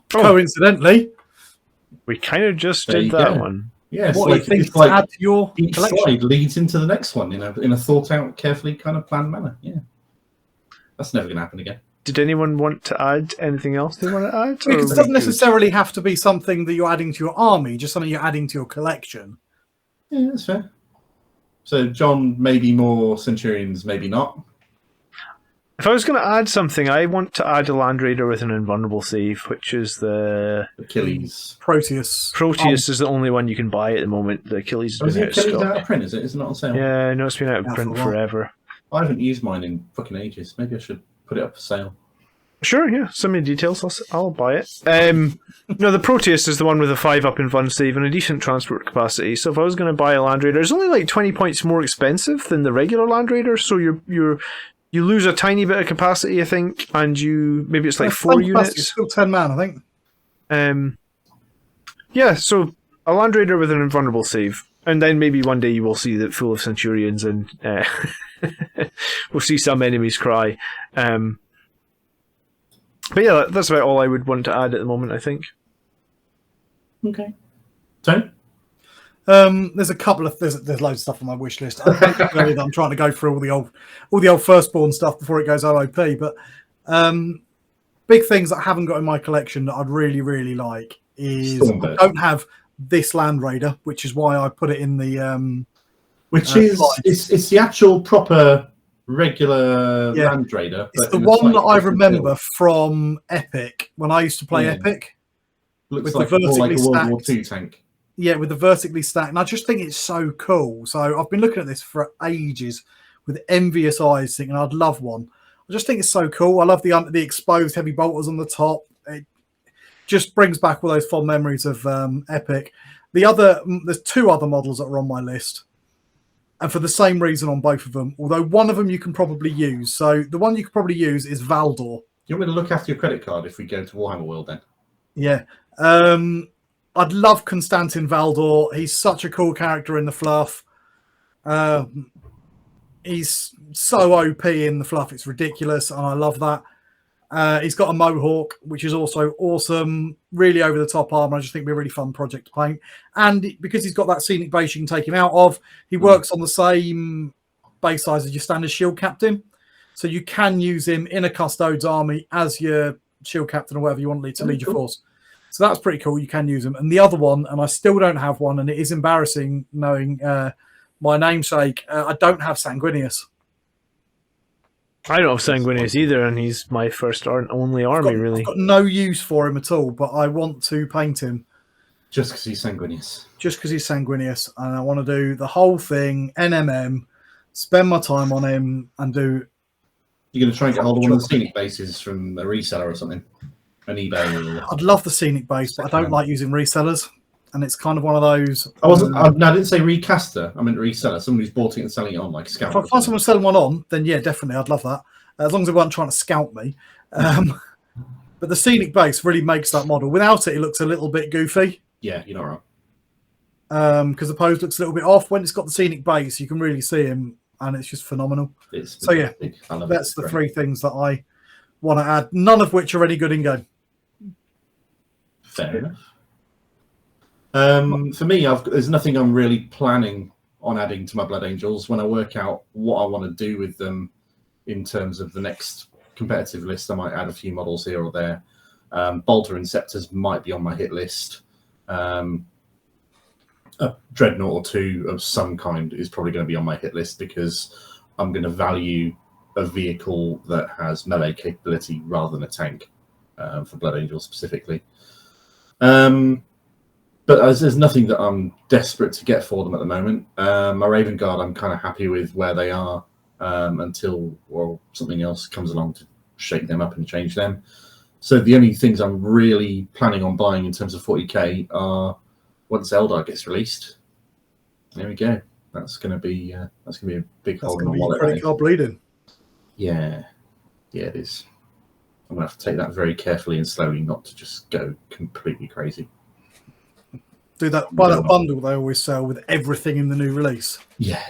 Coincidentally, We kind of just There did you that go. one. Yeah, it's what do you like, think it's to like add to your each collection? slide leads into the next one, in a thought out, carefully kind of planned manner. Yeah. That's never going to happen again. Did anyone want to add anything else they want to add? Because or it are we doesn't good? necessarily have to be something that you're adding to your army, just something you're adding to your collection. Yeah, that's fair. So, John, maybe more Centurions, maybe not. If I was going to add something, I want to add a Land Raider with an invulnerable save, which is the Achilles. Proteus. Proteus is the only one you can buy at the moment. The Achilles Oh, has is been it out of Achilles stock. out of print, is it? Is it not on sale? Yeah, I know it's been out of Yeah, print for a while. forever. I haven't used mine in fucking ages. Maybe I should put it up for sale. Sure, yeah. Send me the details. I'll buy it. No, the Proteus is the one with a 5-up invuln save and a decent transport capacity. So if I was going to buy a Land Raider, it's only like 20 points more expensive than the regular Land Raider. So you lose a tiny bit of capacity, I think, and maybe it's like 4 units. It's still 10 man, I think. Yeah, so a Land Raider with an invulnerable save. And then maybe one day you will see that full of Centurions and we'll see some enemies cry. But yeah, that's about all I would want to add at the moment, I think. Okay. Tony? There's a couple of there's loads of stuff on my wish list. I'm trying to go through all the old firstborn stuff before it goes OOP. But big things that I haven't got in my collection that I'd really, really like is Stormbird. I don't have this Land Raider, which is why I put it in the Which is slide. it's the actual proper regular Yeah. Land Raider. It's but the in a one slightly that I different remember build. from Epic when I used to play Yeah. Epic. Looks with like the more like a vertically World War stacked- II tank. Yeah, with the vertically stacked. And I just think it's so cool. So I've been looking at this for ages with envious eyes thinking I'd love one. I just think it's so cool. I love the exposed heavy bolters on the top. It just brings back all those fond memories of Epic. There's 2 other models that are on my list. And for the same reason on both of them, although one of them you can probably use. So the one you can probably use is Valdor. You want me to look after your credit card if we go to Warhammer World then? Yeah. I'd love Constantin Valdor. He's such a cool character in the fluff. He's so OP in the fluff. It's ridiculous. And I love that. He's got a mohawk, which is also awesome. Really over the top armor. I just think it'd be a really fun project to paint. And because he's got that scenic base you can take him out of, he works on the same base size as your standard shield captain. So you can use him in a custodes army as your shield captain or whatever you want to lead your force. So that's pretty cool. You can use him. And the other one, and I still don't have one, and it is embarrassing knowing my namesake, I don't have Sanguinius. I don't have Sanguinius either, and he's my first and only army, really. I've got no use for him at all, but I want to paint him. Just because he's Sanguinius. Just because he's Sanguinius. And I want to do the whole thing, NMM, spend my time on him, and do... You're going to try and get hold of one of the scenic bases from a reseller or something? An eBay? Or... I'd love the scenic base, but I don't like using resellers. And it's kind of one of those... I didn't say recaster. I meant reseller. Someone who's bought it and selling it on like a scout. If I find someone selling one on, then yeah, definitely, I'd love that. As long as they weren't trying to scout me. But the scenic base really makes that model. Without it, it looks a little bit goofy. Yeah, you're not wrong. Because the pose looks a little bit off. When it's got the scenic base, you can really see him, and it's just phenomenal. It's So yeah, fantastic. I love that's it. the Great. three things that I want to add. None of which are any good in game. Fair enough. For me, there's nothing I'm really planning on adding to my Blood Angels. When I work out what I want to do with them in terms of the next competitive list, I might add a few models here or there. Bolter and Scepters might be on my hit list. A Dreadnought or two of some kind is probably going to be on my hit list because I'm going to value a vehicle that has melee capability rather than a tank for Blood Angels specifically. But there's nothing that I'm desperate to get for them at the moment. My Raven Guard, I'm kind of happy with where they are until something else comes along to shake them up and change them. So the only things I'm really planning on buying in terms of 40k are once Eldar gets released. There we go. That's going to be a big That's hole in going to my be wallet. credit card bleeding. Yeah, it is. I'm going to have to take that very carefully and slowly, not to just go completely crazy. Do that. Buy that bundle they always sell with everything in the new release. Yeah,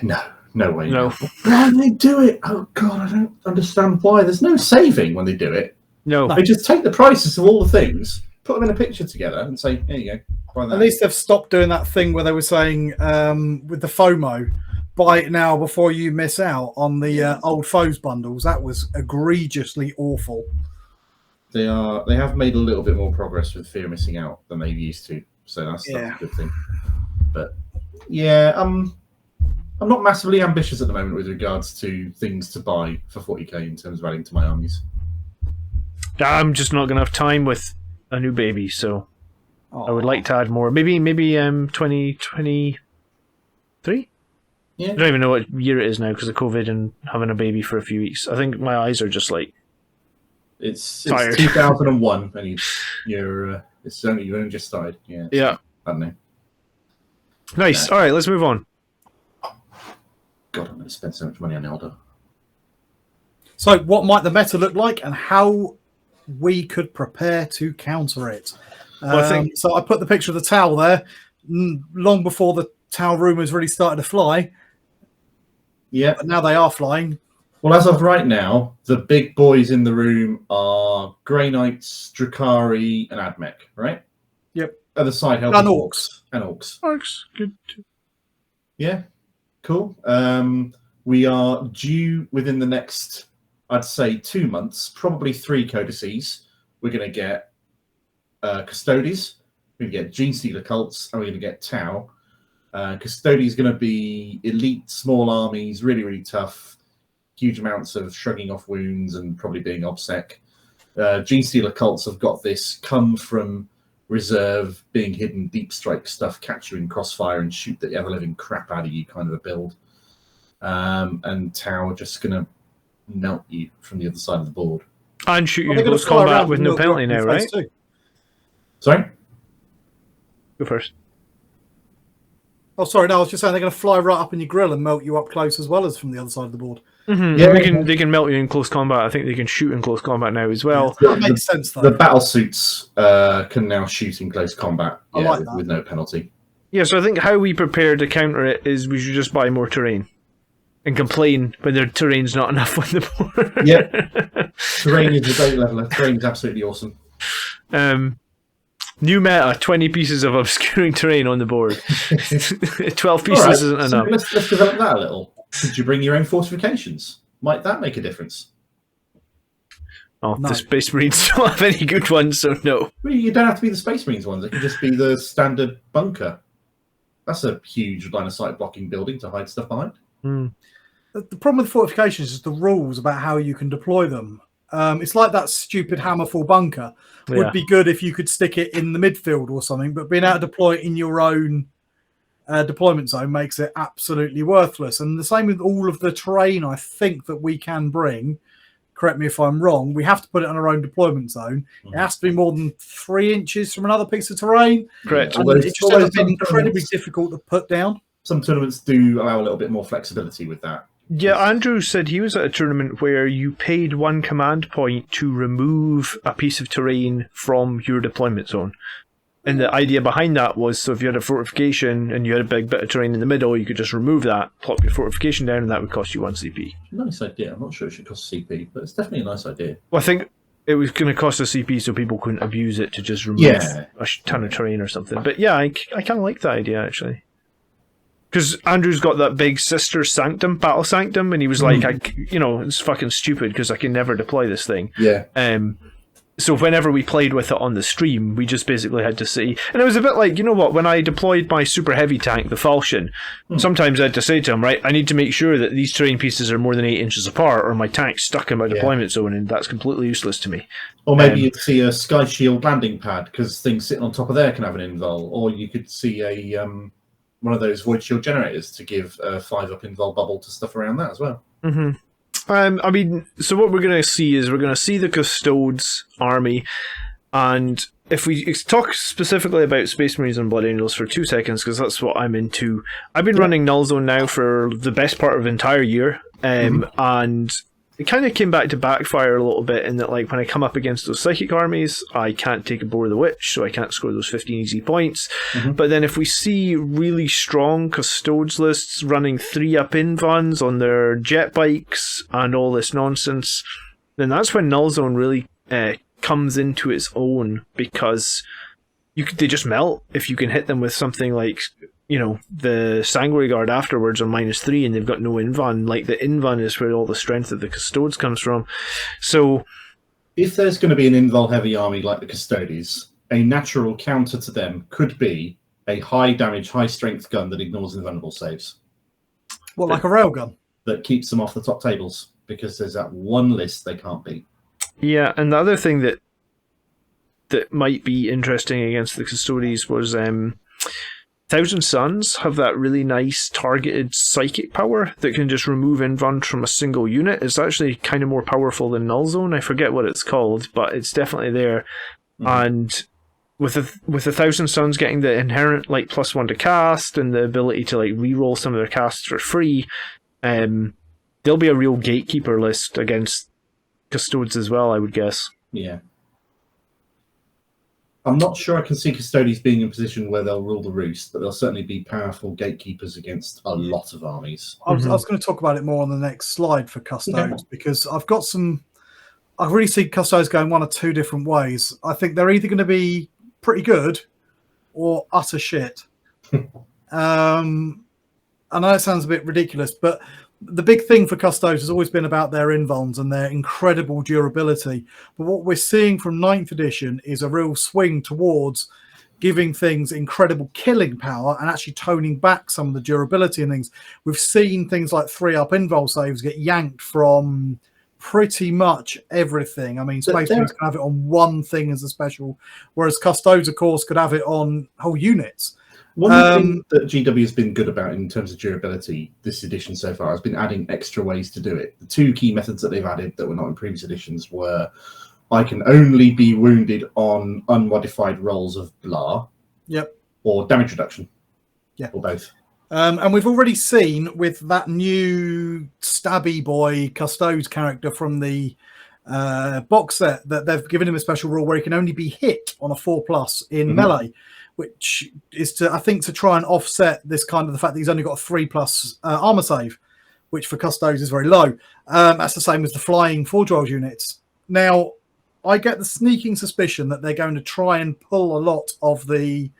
no way. No. Why do they do it? Oh God, I don't understand why. There's no saving when they do it. No. They just take the prices of all the things, put them in a picture together, and say, "Here you go, buy that." At least they've stopped doing that thing where they were saying with the FOMO, buy it now before you miss out on the old foes bundles. That was egregiously awful. They have made a little bit more progress with fear of missing out than they used to, so that's a good thing. But yeah, I'm not massively ambitious at the moment with regards to things to buy for 40k in terms of adding to my armies. I'm just not going to have time with a new baby, so I would like to add more. Maybe 2023? Yeah. I don't even know what year it is now because of COVID and having a baby for a few weeks. I think my eyes are just like It's tired. 2001 and you've only just started. Yeah. Yeah. I don't know. Nice. All right, let's move on. God, I'm going to spend so much money on Eldar. So, what might the meta look like, and how we could prepare to counter it? Well, I think so. I put the picture of the towel there long before the towel rumours really started to fly. Yeah. But now they are flying. Well, as of right now, the big boys in the room are Grey Knights, Drakari, and Admech, right? Yep. Other side help And Orcs. And Orcs. Orcs, good too. Yeah, cool. We are due within the next, I'd say, 2 months, probably 3 codices. We're going to get Custodes, we're going to get Gene Stealer cults, and we're going to get Tau. Custodes is going to be elite, small armies, really, really tough, huge amounts of shrugging off wounds and probably being obsec. Gene Stealer cults have got this come from reserve, being hidden, deep strike stuff, catch you in crossfire and shoot the ever-living crap out of you kind of a build. And Tau are just going to melt you from the other side of the board. And shoot you in close combat with no penalty now, right? Too. Sorry? Go first. Oh, sorry. No, I was just saying they're going to fly right up in your grill and melt you up close as well as from the other side of the board. Mm-hmm. Yeah, they can melt you in close combat. I think they can shoot in close combat now as well. That makes sense, though. The battle suits can now shoot in close combat with no penalty. Yeah, so I think how we prepare to counter it is we should just buy more terrain and complain when their terrain's not enough on the board. Yeah. Terrain is a great leveler. Terrain is absolutely awesome. New meta, 20 pieces of obscuring terrain on the board. 12 pieces Right, isn't so enough. let's develop that a little. Could you bring your own fortifications? Might that make a difference? Oh, No. the Space Marines don't have any good ones, so no. Well, you don't have to be the Space Marines ones. It can just be the standard bunker. That's a huge line of sight blocking building to hide stuff behind. The problem with fortifications is the rules about how you can deploy them. It's like that stupid hammerful bunker. Would be good if you could stick it in the midfield or something, but being able to deploy it in your own deployment zone makes it absolutely worthless. And the same with all of the terrain, I think, that we can bring. Correct me if I'm wrong. We have to put it on our own deployment zone. It has to be more than 3 inches from another piece of terrain. Correct. And it just has been incredibly difficult to put down. Some tournaments do allow a little bit more flexibility with that. Yeah, Andrew said he was at a tournament where you paid 1 command point to remove a piece of terrain from your deployment zone. And the idea behind that was, so if you had a fortification and you had a big bit of terrain in the middle, you could just remove that, plop your fortification down, and that would cost you 1 CP. Nice idea. I'm not sure it should cost CP, but it's definitely a nice idea. Well, I think it was going to cost a CP so people couldn't abuse it to just remove a ton of terrain or something. But yeah, I kind of like that idea, actually. Because Andrew's got that big sister sanctum, battle sanctum, and he was like, it's fucking stupid because I can never deploy this thing. Yeah. So whenever we played with it on the stream, we just basically had to see. And it was a bit like, when I deployed my super heavy tank, the Falchion, sometimes I had to say to him, right, I need to make sure that these terrain pieces are more than 8 inches apart, or my tank's stuck in my deployment zone, and that's completely useless to me. Or maybe you'd see a Sky Shield landing pad, because things sitting on top of there can have an invul. Or you could see a one of those Void Shield generators to give a 5-up invul bubble to stuff around that as well. Mm-hmm. So what we're going to see is we're going to see the Custodes army, and if we talk specifically about Space Marines and Blood Angels for 2 seconds, because that's what I'm into. I've been running Null Zone now for the best part of the entire year, and it kind of came back to backfire a little bit in that, like, when I come up against those Psychic armies, I can't take a Bore of the Witch, so I can't score those 15 easy points. But then if we see really strong Custodes lists running 3-up invuns on their jet bikes and all this nonsense, then that's when Null Zone really comes into its own, because they just melt if you can hit them with something like, the Sanguinary Guard afterwards on -3 and they've got no invun. Like, the invun is where all the strength of the Custodes comes from. So if there's going to be an invul heavy army like the Custodes, a natural counter to them could be a high damage, high strength gun that ignores invulnerable saves. What, like a railgun? That keeps them off the top tables, because there's that one list they can't beat. Yeah, and the other thing that might be interesting against the Custodes was Thousand Suns have that really nice targeted psychic power that can just remove invuln from a single unit. It's actually kind of more powerful than Null Zone. I forget what it's called, but it's definitely there. And with the Thousand Suns getting the inherent +1 to cast and the ability to reroll some of their casts for free, there'll be a real gatekeeper list against Custodes as well, I would guess. Yeah. I'm not sure I can see Custodes being in a position where they'll rule the roost, but they'll certainly be powerful gatekeepers against a lot of armies. I was going to talk about it more on the next slide for Custodes, because I really see Custodes going one or two different ways. I think they're either going to be pretty good or utter shit. I know it sounds a bit ridiculous, but the big thing for Custodes has always been about their invulns and their incredible durability. But what we're seeing from 9th edition is a real swing towards giving things incredible killing power and actually toning back some of the durability and things. We've seen things like 3-up invul saves get yanked from pretty much everything. I mean, Space Marines can have it on one thing as a special, whereas Custodes, of course, could have it on whole units. One thing that GW has been good about in terms of durability this edition so far has been adding extra ways to do it. The 2 key methods that they've added that were not in previous editions were I can only be wounded on unmodified rolls of blah. Yep. Or damage reduction. Yeah. Or both. And we've already seen with that new stabby boy Custodes character from the box set that they've given him a special rule where he can only be hit on a 4+ in melee, which is to try and offset this kind of the fact that he's only got a 3+ armor save, which for Custodes is very low. That's the same as the flying Forge World units. Now, I get the sneaking suspicion that they're going to try and pull a lot of the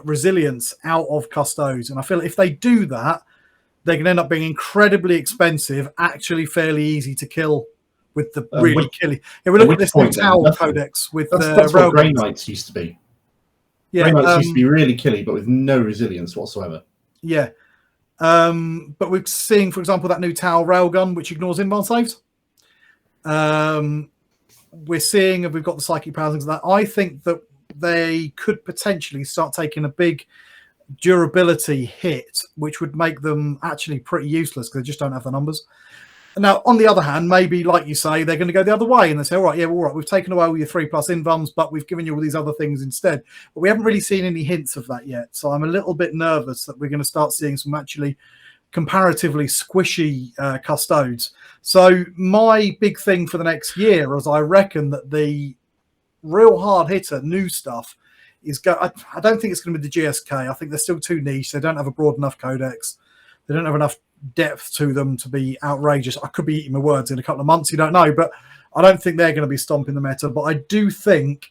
resilience out of Custodes, and I feel if they do that, they can end up being incredibly expensive, actually fairly easy to kill with the really killing. If we look at this new Tau Codex with that's what Grey Knights used to be. Yeah, Grey Knights used to be really killy, but with no resilience whatsoever. Yeah. But we're seeing, for example, that new Tau Railgun, which ignores invuln saves. We're seeing, and we've got the psychic powers and that. I think that they could potentially start taking a big durability hit, which would make them actually pretty useless because they just don't have the numbers. Now, on the other hand, maybe, like you say, they're going to go the other way and they say, all right, we've taken away all your 3+ invulns, but we've given you all these other things instead. But we haven't really seen any hints of that yet. So I'm a little bit nervous that we're going to start seeing some actually comparatively squishy Custodes. So my big thing for the next year is I reckon that the real hard hitter, new stuff, I don't think it's going to be the GSK. I think they're still too niche. They don't have a broad enough codex. They don't have enough depth to them to be outrageous. I could be eating my words in a couple of months. You don't know, but I don't think they're going to be stomping the meta. But I do think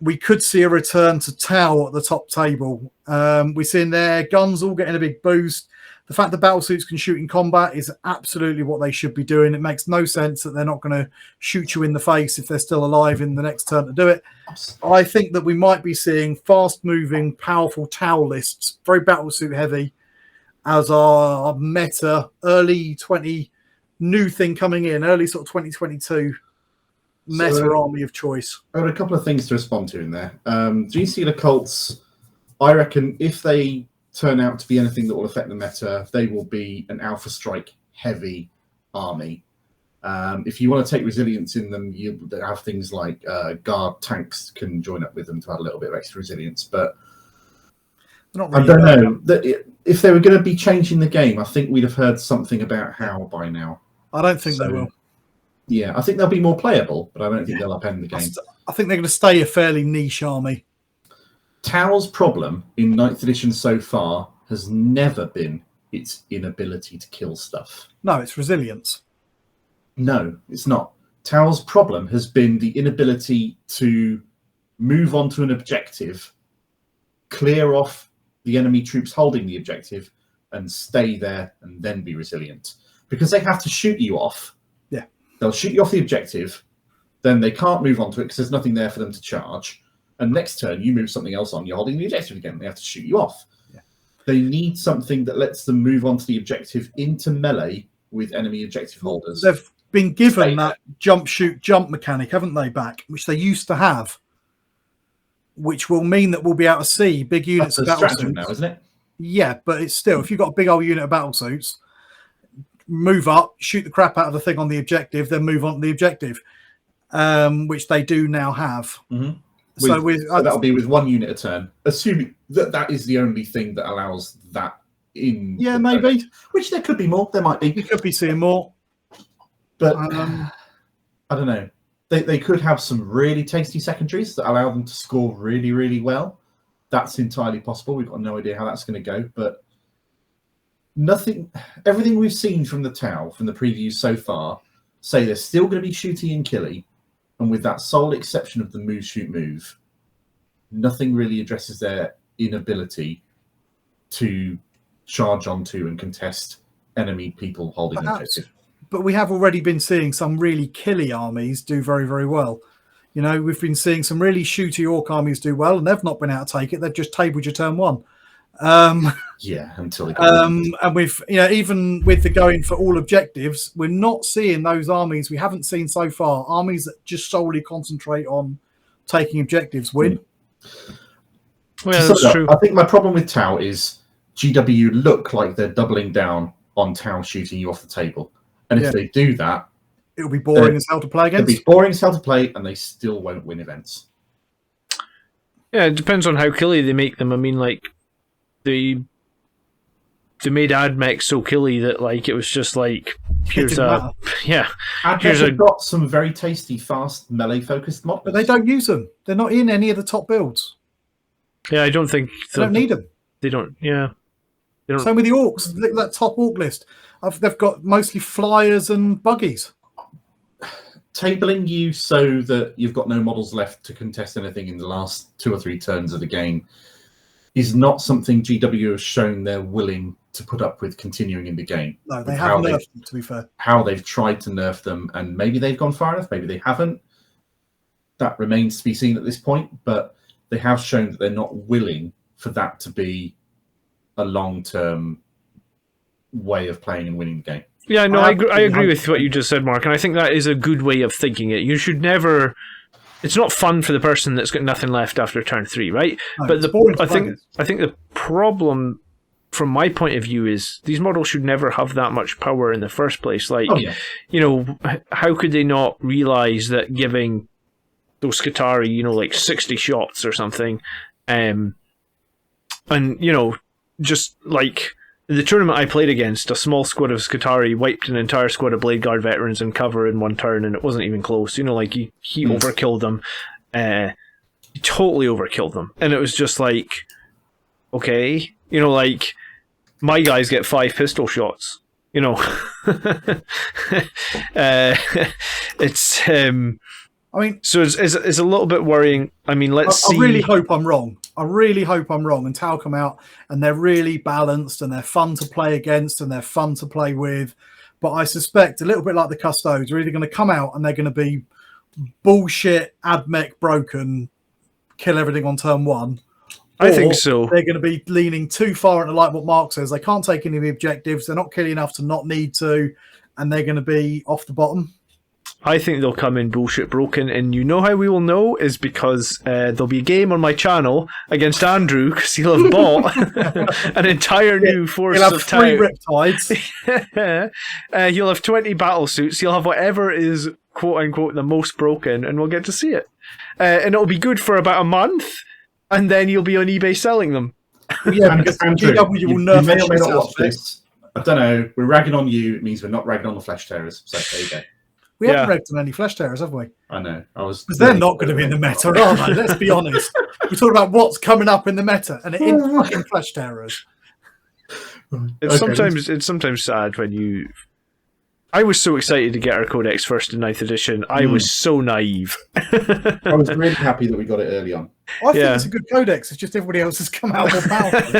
we could see a return to Tau at the top table. We're seeing their guns all getting a big boost. The fact that battlesuits can shoot in combat is absolutely what they should be doing. It makes no sense that they're not going to shoot you in the face if they're still alive in the next turn to do it. I think that we might be seeing fast-moving, powerful Tau lists, very battlesuit heavy, as our meta early 20 new thing coming in, early sort of 2022 meta army of choice. I got a couple of things to respond to in there. GC Cults, I reckon if they turn out to be anything that will affect the meta, they will be an Alpha Strike heavy army. If you want to take resilience in them, you have things like guard tanks can join up with them to add a little bit of extra resilience. But really, I don't know. If they were going to be changing the game, I think we'd have heard something about how by now. I don't think they will. Yeah, I think they'll be more playable, but I don't think they'll upend the game. I think they're going to stay a fairly niche army. Tau's problem in 9th edition so far has never been its inability to kill stuff. No, it's resilience. No, it's not. Tau's problem has been the inability to move on to an objective, clear off the enemy troops holding the objective, and stay there and then be resilient. Because they have to shoot you off. Yeah. They'll shoot you off the objective, then they can't move on to it because there's nothing there for them to charge. And next turn, you move something else on, you're holding the objective again. They have to shoot you off. Yeah. They need something that lets them move on to the objective into melee with enemy objective holders. They've been given that jump, shoot, jump mechanic, haven't they, back? Which they used to have. Which will mean that we'll be able to see big units of battlesuits now, isn't it? Yeah, but it's still, if you've got a big old unit of battlesuits, move up, shoot the crap out of the thing on the objective, then move on to the objective, which they do now have. Mm-hmm. So that'll be with 1 unit a turn, assuming that is the only thing that allows that in. Yeah, maybe. Which there could be more. There might be. You could be seeing more. But I don't know. They could have some really tasty secondaries that allow them to score really, really well. That's entirely possible. We've got no idea how that's going to go. But everything we've seen from the Tau, from the previews so far, say they're still going to be shooty and killy. And with that sole exception of the move, shoot, move, nothing really addresses their inability to charge onto and contest enemy people holding the objective. But we have already been seeing some really killy armies do very, very well. You know, we've been seeing some really shooty orc armies do well, and they've not been able to take it. They've just tabled your turn 1. Yeah, until it and we've, even with the going for all objectives, we're not seeing those armies we haven't seen so far. Armies that just solely concentrate on taking objectives win. Well, that's true. I think my problem with Tau is GW look like they're doubling down on Tau shooting you off the table, and if they do that, it'll be boring as hell to play against. It'll be boring as hell to play, and they still won't win events. Yeah, it depends on how killy they make them. I mean, like, they made AdMech so killy that, like, it was just like, here's a... Yeah. AdMech have got some very tasty, fast, melee-focused models. But they don't use them. They're not in any of the top builds. Yeah, I don't think... They don't need them. They don't, yeah. They don't... Same with the orcs. Look at that top orc list. They've got mostly flyers and buggies. Tabling you so that you've got no models left to contest anything in the last 2 or 3 turns of the game is not something GW has shown they're willing to put up with continuing in the game. No, they haven't nerfed them, to be fair. How they've tried to nerf them, and maybe they've gone far enough, maybe they haven't. That remains to be seen at this point, but they have shown that they're not willing for that to be a long-term way of playing and winning the game. Yeah, no, I agree with what you just said, Mark, and I think that is a good way of thinking it. You should never... It's not fun for the person that's got nothing left after turn 3, right? No, but I think the problem, from my point of view, is these models should never have that much power in the first place. Like, how could they not realize that giving those Skitarii, like 60 shots or something, and just like the tournament I played against, a small squad of Skitarii wiped an entire squad of Blade Guard veterans in cover in 1 turn, and it wasn't even close. He overkilled them. you totally overkilled them. And it was just like, okay, you know, like, my guys get 5 pistol shots, you know. It's I mean, so it's a little bit worrying. I mean, let's see. I really hope I'm wrong. And Tau come out and they're really balanced and they're fun to play against and they're fun to play with. But I suspect a little bit like the Custodes are either going to come out and they're going to be bullshit, admech broken, kill everything on turn 1. I think so. They're going to be leaning too far into like what Mark says. They can't take any of the objectives. They're not killing enough to not need to. And they're going to be off the bottom. I think they'll come in bullshit broken, and you know how we will know is because there'll be a game on my channel against Andrew because he'll have bought an entire new force He'll have of 3 Riptides. He'll have 20 battle suits. He'll have whatever is quote unquote the most broken, and we'll get to see it. And it'll be good for about a month, and then you'll be on eBay selling them. Yeah, because Andrew, GW will you nerf may or may not yourself. watch this. I don't know. We're ragging on you. It means we're not ragging on the Flesh Tearers. So there you go. We haven't regged on any Flesh Tearers, have we? I know. Because they're not going to be in the meta, are they? Let's be honest. We're talking about what's coming up in the meta, and it ain't fucking Flesh Tearers. It's sometimes sad when you. I was so excited to get our Codex 1st and 9th edition. I was so naive. I was really happy that we got it early on. I think it's a good codex. It's just everybody else has come out more powerful.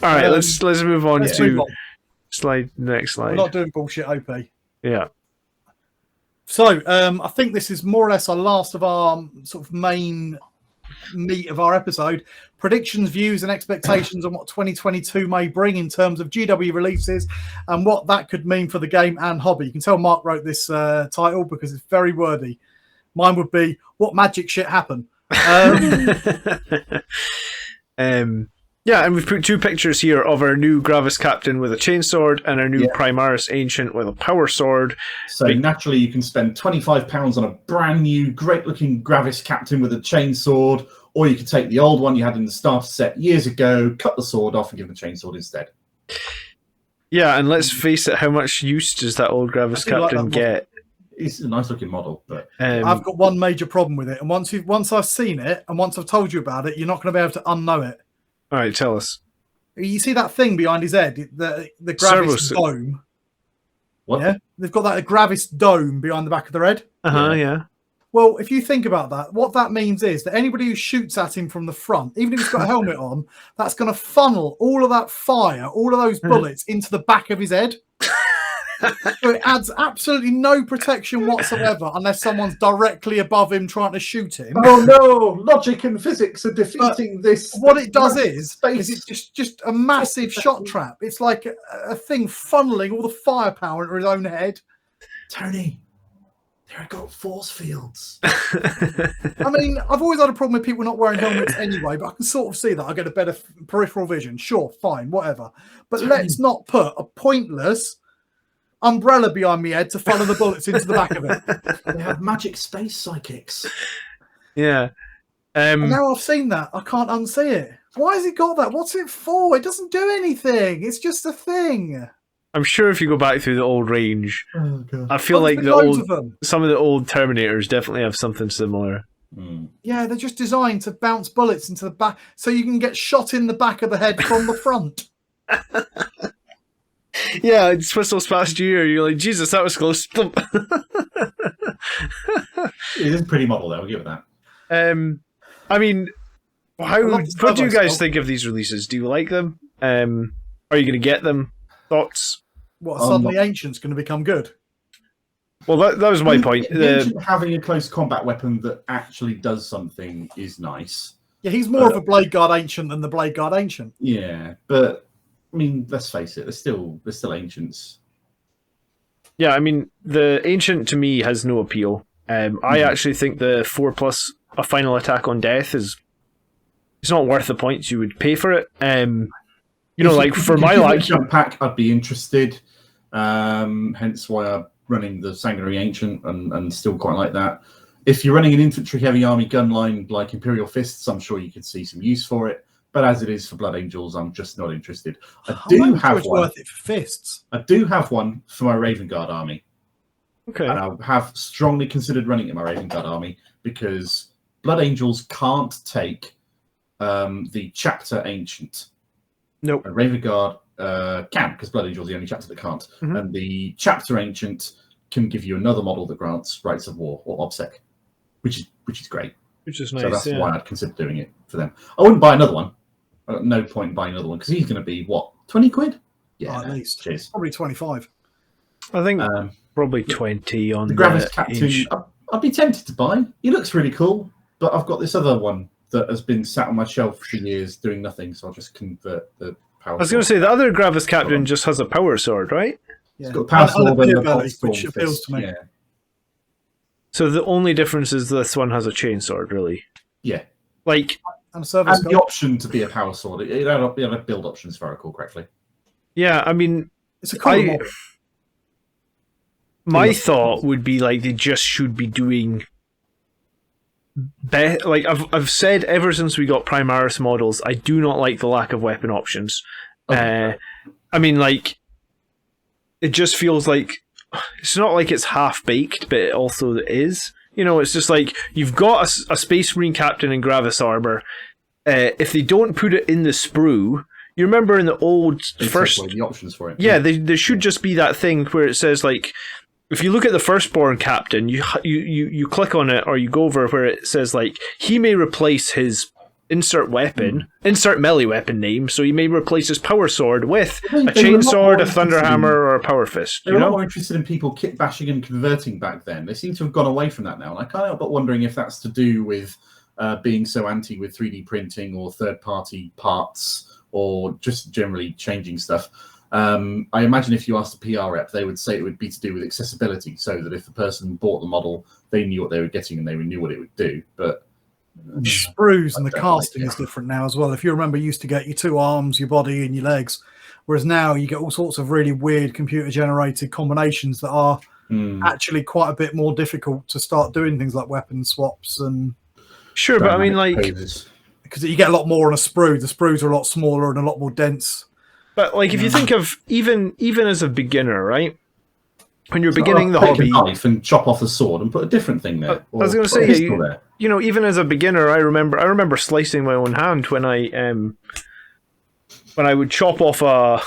All right, let's move on to next slide. We're not doing bullshit OP. Yeah. So I think this is more or less our last of our sort of main meat of our episode. Predictions, views, and expectations on what 2022 may bring in terms of GW releases and what that could mean for the game and hobby. You can tell Mark wrote this title because it's very wordy. Mine would be, what magic shit happened? Yeah, and we've put 2 pictures here of our new Gravis Captain with a chainsword and our new Primaris Ancient with a power sword. So naturally you can spend £25 on a brand new, great-looking Gravis Captain with a chainsword, or you could take the old one you had in the starter set years ago, cut the sword off and give the chainsword instead. Yeah, and let's face it, how much use does that old Gravis Captain get? It's a nice-looking model, but I've got one major problem with it, and once I've seen it and once I've told you about it, you're not going to be able to unknow it. All right, tell us. You see that thing behind his head, the Gravis dome? What? Yeah, they've got that Gravis dome behind the back of their head. Yeah. Well, if you think about that, what that means is that anybody who shoots at him from the front, even if he's got a helmet on, that's going to funnel all of that fire, all of those bullets into the back of his head. So it adds absolutely no protection whatsoever unless someone's directly above him trying to shoot him. Oh no! Logic and physics are defeating this. What it does is it's just a massive shot trap. It's like a thing funneling all the firepower into his own head. Tony, there are got force fields. I mean, I've always had a problem with people not wearing helmets anyway, but I can sort of see that. I get a better peripheral vision. Sure, fine, whatever. But let's not put a pointless umbrella behind my head to funnel the bullets into the back of it. They have magic space psychics. Yeah. And now I've seen that. I can't unsee it. Why has it got that? What's it for? It doesn't do anything. It's just a thing. I'm sure if you go back through the old range, I feel like some of the old Terminators definitely have something similar. Yeah, they're just designed to bounce bullets into the back so you can get shot in the back of the head from the front. Yeah, it's whistles past you, you're like, Jesus, that was close. It is a pretty model, though. I'll give it that. I mean, what do you guys think of these releases? Do you like them? Are you going to get them? Thoughts? What, suddenly Ancient's going to become good? Well, that was my point. Having a close combat weapon that actually does something is nice. Yeah, he's more of a Blade Guard Ancient than the Blade Guard Ancient. Yeah, but I mean, let's face it, they're still Ancients. Yeah, I mean, the Ancient to me has no appeal. I actually think the 4+ a final attack on death it's not worth the points you would pay for it. You know, like for my luck, jump pack, I'd be interested. Hence why I'm running the Sanguinary Ancient and still quite like that. If you're running an infantry heavy army gun line like Imperial Fists, I'm sure you could see some use for it. But as it is for Blood Angels, I'm just not interested. I do have one. Worth it for fists. I do have one for my Raven Guard army. Okay. And I have strongly considered running it in my Raven Guard army because Blood Angels can't take the chapter ancient. Nope. And Raven Guard can, because Blood Angel is the only chapter that can't. Mm-hmm. And the chapter ancient can give you another model that grants Rights of War or OBSEC, which is great. Which is nice. So that's why I'd consider doing it for them. I wouldn't buy another one. No point in buying another one because he's going to be what, 20 quid? Yeah, at least. Cheers. Probably 25. I think probably 20 on the Gravis Captain. I'd be tempted to buy. He looks really cool, but I've got this other one that has been sat on my shelf for years doing nothing, so I'll just convert the power. I was going to say the other Gravis Captain just has a power sword, right? Yeah. It's got a power sword and a belly, Vox which appeals to me. Yeah. So the only difference is this one has a chainsword, really. Yeah. Like, and service the option to be a power sword. It had a build options, if I recall correctly. yeah, I mean, it's a cool model. My thought would be like they just should be doing. Like I've said ever since we got Primaris models, I do not like the lack of weapon options. I mean, like, it just feels like it's not like it's half baked, but it also is. You know, it's just like you've got a Space Marine captain in Gravis armor. If they don't put it in the sprue, you remember in the old first the options for it. Yeah, there should just be that thing where it says like, if you look at the firstborn captain, you click on it or you go over where it says like he may replace his insert melee weapon name, so he may replace his power sword with a chainsword, a thunderhammer, or a power fist. They were not more interested in people kit bashing and converting back then. They seem to have gone away from that now, and I can't help but wondering if that's to do with being so anti with 3D printing or third-party parts or just generally changing stuff. I imagine if you asked a PR rep, they would say it would be to do with accessibility, so that if the person bought the model, they knew what they were getting and they knew what it would do. But sprues and the casting is different now as well. If you remember, you used to get your 2 arms, your body, and your legs, whereas now you get all sorts of really weird computer-generated combinations that are actually quite a bit more difficult to start doing things like weapon swaps and. Sure, but I mean, like, because you get a lot more on a sprue. The sprues are a lot smaller and a lot more dense. But like, if you think of even as a beginner, right? When you're beginning the hobby, knife and chop off a sword and put a different thing there. I was going to say, you know, even as a beginner, I remember slicing my own hand when I would chop off a.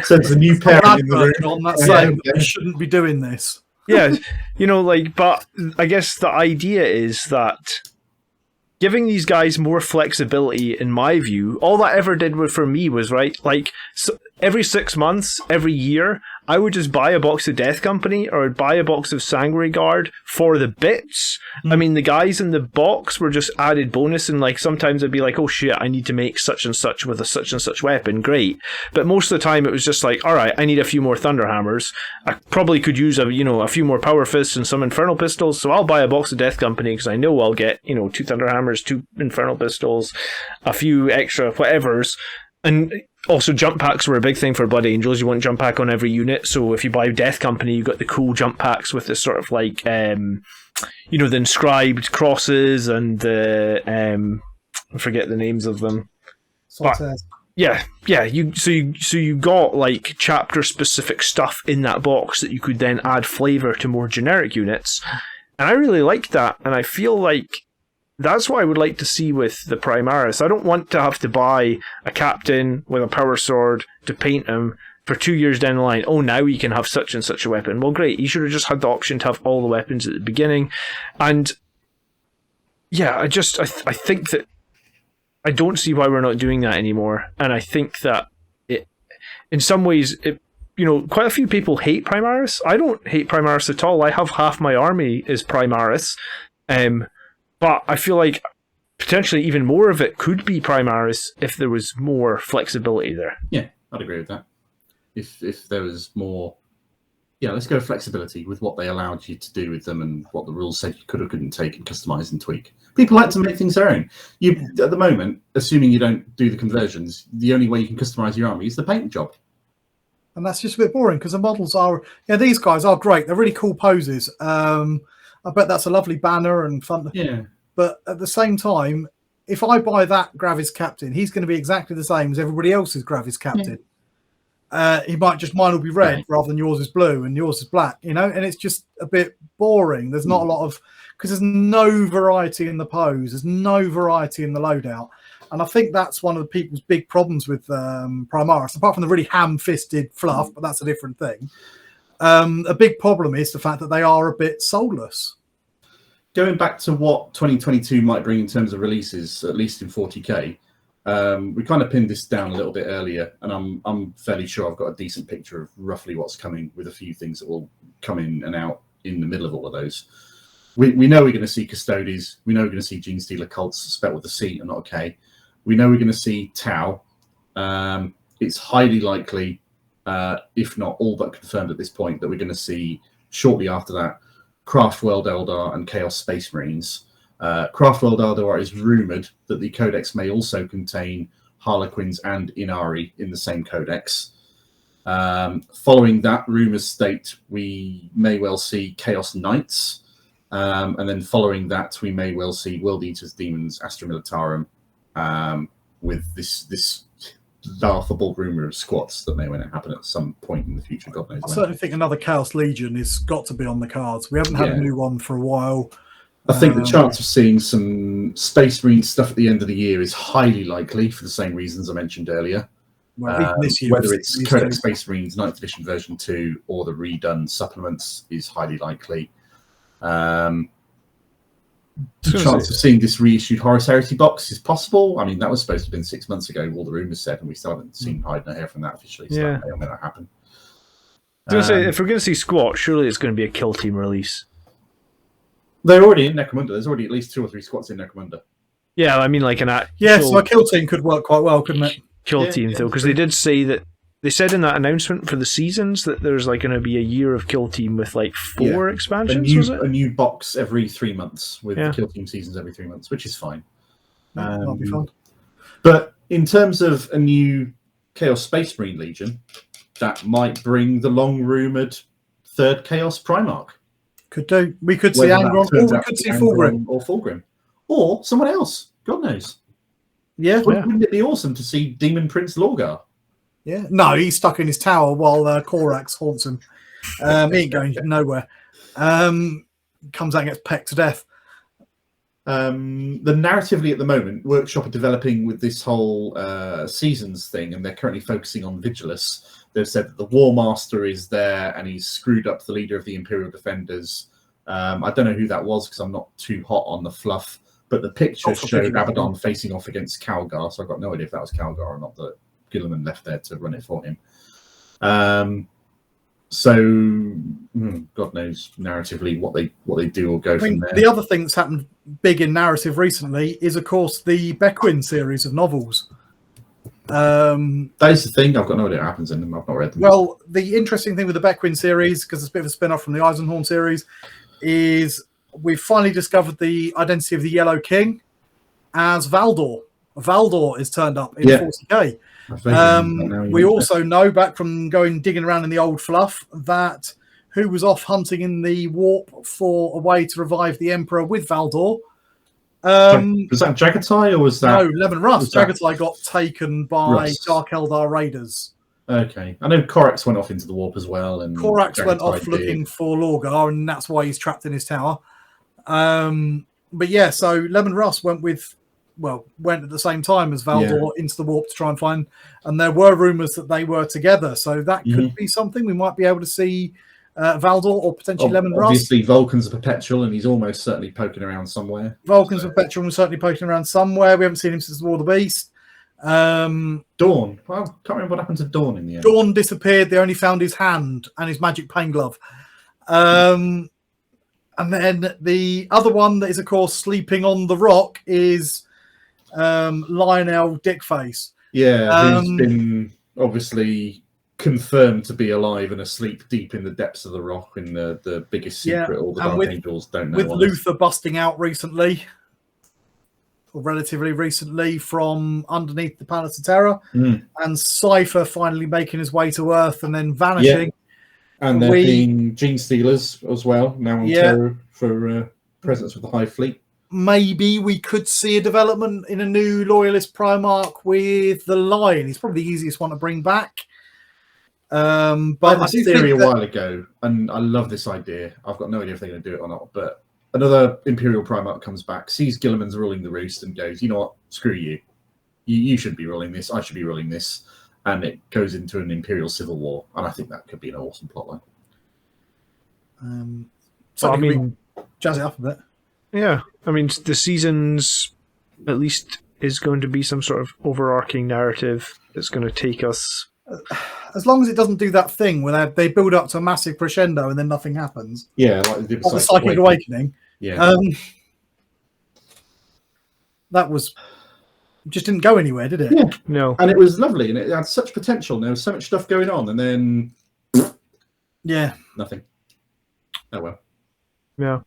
So it's a new parent in the room on that saying that you shouldn't be doing this. Yeah, you know, like, but I guess the idea is that giving these guys more flexibility, in my view, all that ever did for me was, right, like, so every 6 months, every year, I would just buy a box of Death Company or I'd buy a box of Sanguinary Guard for the bits. I mean, the guys in the box were just added bonus, and like sometimes I'd be like, oh shit, I need to make such and such with a such and such weapon. Great. But most of the time it was just like, all right, I need a few more Thunderhammers. I probably could use a few more Power Fists and some Infernal Pistols, so I'll buy a box of Death Company because I know I'll get, 2 Thunderhammers, 2 Infernal Pistols, a few extra whatevers. And also, jump packs were a big thing for Blood Angels. You want jump pack on every unit. So if you buy Death Company, you got the cool jump packs with this sort of like, the inscribed crosses and the I forget the names of them. But, yeah. You got like chapter specific stuff in that box that you could then add flavor to more generic units, and I really like that. And I feel like that's what I would like to see with the Primaris. I don't want to have to buy a captain with a power sword to paint him for 2 years down the line. Oh, now you can have such and such a weapon. Well, great. You should have just had the option to have all the weapons at the beginning. And yeah, I think that I don't see why we're not doing that anymore. And I think that in some ways, quite a few people hate Primaris. I don't hate Primaris at all. I have half my army is Primaris. But I feel like potentially even more of it could be Primaris if there was more flexibility there. Yeah, I'd agree with that. If there was more, let's go flexibility with what they allowed you to do with them and what the rules said you could or couldn't take and customize and tweak. People like to make things their own. At the moment, assuming you don't do the conversions, the only way you can customize your army is the paint job. And that's just a bit boring because the models are, these guys are great. They're really cool poses. I bet that's a lovely banner and fun. Yeah. But at the same time, if I buy that Gravis Captain, he's going to be exactly the same as everybody else's Gravis Captain. Yeah. Mine will be red rather than yours is blue and yours is black, and it's just a bit boring. There's not a lot of because there's no variety in the pose, there's no variety in the loadout. And I think that's one of the people's big problems with Primaris, apart from the really ham-fisted fluff, but that's a different thing. A big problem is the fact that they are a bit soulless. Going back to what 2022 might bring in terms of releases, at least in 40k, we kind of pinned this down a little bit earlier, and I'm fairly sure I've got a decent picture of roughly what's coming, with a few things that will come in and out in the middle of all of those. We know we're going to see Custodes. We know we're going to see Gene Stealer cults spelled with a C and not a K. We know we're going to see Tau. It's highly likely, if not all but confirmed at this point, that we're going to see shortly after that Craftworld Eldar and Chaos Space Marines. Craftworld Eldar is rumoured that the codex may also contain Harlequins and Inari in the same codex. Following that, rumours state we may well see Chaos Knights. And then following that, we may well see World Eaters, Demons, Astra Militarum, with this laughable rumour of squats that may well happen at some point in the future. God knows. I certainly think another Chaos Legion has got to be on the cards. We haven't had a new one for a while. I think the chance of seeing some Space Marine stuff at the end of the year is highly likely for the same reasons I mentioned earlier. Well, this year, whether it's Codex Space Marines 9th edition version 2 or the redone supplements is highly likely. The chance of seeing this reissued Horus Heresy box is possible. I mean, that was supposed to have been 6 months ago, all the rumours said, and we still haven't seen hide nor hair from that officially. So that may or may not happen. I was going to say, if we're going to see Squat, surely it's going to be a Kill Team release. They're already in Necromunda. There's already at least 2 or 3 squats in Necromunda. Yeah, I mean, like an so a Kill Team could work quite well, couldn't it? Kill Team, though, because they did say that they said in that announcement for the seasons that there's like going to be a year of Kill Team with like 4 expansions. Was it a new box every 3 months with the Kill Team seasons every 3 months, which is fine. That'll be fun. But in terms of a new Chaos Space Marine Legion, that might bring the long-rumored 3rd Chaos Primarch. Could do. We could see Angron, or we could see Fulgrim. Or Fulgrim. Or someone else. God knows. Yeah. Wouldn't it be awesome to see Demon Prince Lorgar? Yeah. No, he's stuck in his tower while Korax haunts him. He ain't going nowhere. Comes out and gets pecked to death. The narratively at the moment, Workshop are developing with this whole seasons thing, and they're currently focusing on Vigilus. They've said that the War Master is there and he's screwed up the leader of the Imperial Defenders. I don't know who that was because I'm not too hot on the fluff, but the picture showed Abaddon facing off against Calgar, so I've got no idea if that was Calgar or not, that Gilliman left there to run it for him. So God knows narratively what they do or go from there. The other thing that's happened big in narrative recently is, of course, the Beckwin series of novels. That is the thing. I've got no idea what happens in them. I've not read them. Well, the interesting thing with the Beckwin series, because it's a bit of a spin-off from the Eisenhorn series, is we've finally discovered the identity of the Yellow King as Valdor. Valdor is turned up in 40k. We also know, back from digging around in the old fluff, that who was off hunting in the warp for a way to revive the Emperor with Valdor. Was that Jagatai or was that... No, Levin Russ. Jagatai got taken by Dark Eldar raiders. Okay. I know Korax went off into the warp as well. And Korax went off looking for Lorgar, and that's why he's trapped in his tower. But yeah, so Levin Russ went at the same time as Valdor into the warp to try and find, and there were rumours that they were together, so that could be something. We might be able to see Valdor or potentially Lemon Russ. Obviously, Vulcan's a perpetual, and he's almost certainly poking around somewhere. Vulcan's a perpetual and certainly poking around somewhere. We haven't seen him since the War of the Beast. Dawn. Well, I can't remember what happened to Dawn in the end. Dawn disappeared. They only found his hand and his magic pain glove. And then the other one that is, of course, sleeping on the rock is Lionel Dickface. Yeah, who's been obviously confirmed to be alive and asleep deep in the depths of the rock in the biggest secret all the Dark Angels don't know. With Luther busting out recently, or relatively recently, from underneath the Palace of Terror, and Cypher finally making his way to Earth and then vanishing. And there being Gene Stealers as well, now on Terror for presence with the Hive Fleet. Maybe we could see a development in a new Loyalist Primarch with the Lion. He's probably the easiest one to bring back. But I did theory a while ago, and I love this idea. I've got no idea if they're going to do it or not, but another Imperial Primarch comes back, sees Guilliman's ruling the roost, and goes, "You know what? Screw you. You should be ruling this. I should be ruling this." And it goes into an Imperial civil war, and I think that could be an awesome plotline. So jazz it up a bit. Yeah, I mean, the seasons at least is going to be some sort of overarching narrative that's going to take us. As long as it doesn't do that thing where they build up to a massive crescendo and then nothing happens. Yeah, like the Psychic Awakening. Yeah. That was just didn't go anywhere, did it? Yeah. No. And it was lovely, and it had such potential. And there was so much stuff going on, and then nothing. Oh well. Yeah.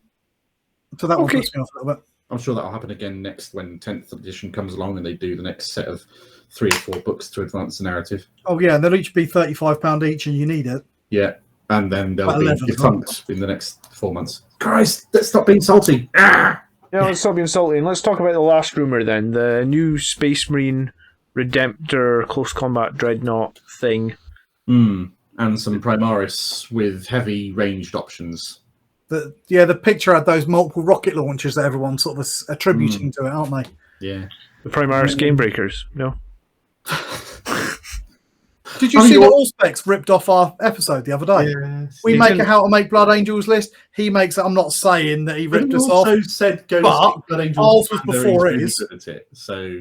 So that one puts me off a little bit. I'm sure that'll happen again next when 10th edition comes along and they do the next set of 3 or 4 books to advance the narrative. Oh yeah, and they'll each be £35 each, and you need it. Yeah, and then they'll About be 11, defunct in the next 4 months. Christ, let's stop being salty. Ah! Yeah, let's stop being salty. And let's talk about the last rumour then. The new Space Marine Redemptor Close Combat Dreadnought thing. And some Primaris with heavy ranged options. The picture had those multiple rocket launchers that everyone's sort of attributing to it, aren't they? Yeah. The Primaris Game Breakers. No. Did you see the Allspecs ripped off our episode the other day? Yes. We make a How to Make Blood Angels list. He makes it. I'm not saying that he ripped us off. Also said go but Blood Angels. ours was before really his. good at it. So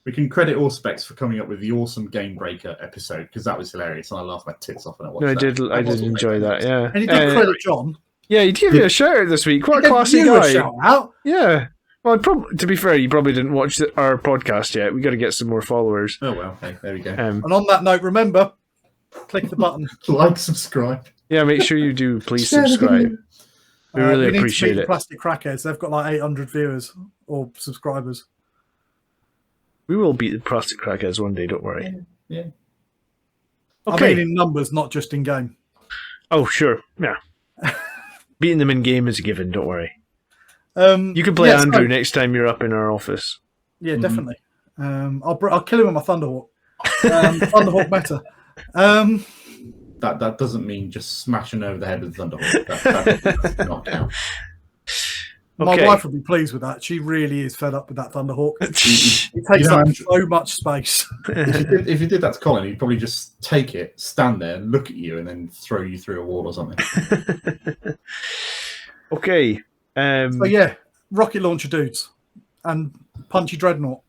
we can credit Allspecs for coming up with the awesome Game Breaker episode because that was hilarious and I laughed my tits off when I watched that. I did enjoy that, yeah. And he did credit John. Yeah, he gave me a shout out this week. What a classy You guy. a shout out. Yeah. Well, to be fair, you probably didn't watch our podcast yet. We got to get some more followers. Oh well, okay, there we go. And on that note, remember, click the button. Like, subscribe. Yeah, make sure you do. Please subscribe. We really appreciate it. Plastic Crackheads. They've got like 800 viewers or subscribers. We will beat the Plastic Crackheads one day. Don't worry. Yeah. Okay. I mean in numbers, not just in game. Oh sure, yeah. Beating them in game is a given. Don't worry. You can play Andrew next time you're up in our office. Yeah, definitely. I'll kill him with my Thunderhawk. Thunderhawk meta. That doesn't mean just smashing over the head with Thunderhawk. That does not count. My wife would be pleased with that. She really is fed up with that Thunderhawk. It takes up so much space. If you did that to Colin, he'd probably just take it, stand there, look at you, and then throw you through a wall or something. Okay. So yeah, rocket launcher dudes and punchy dreadnought.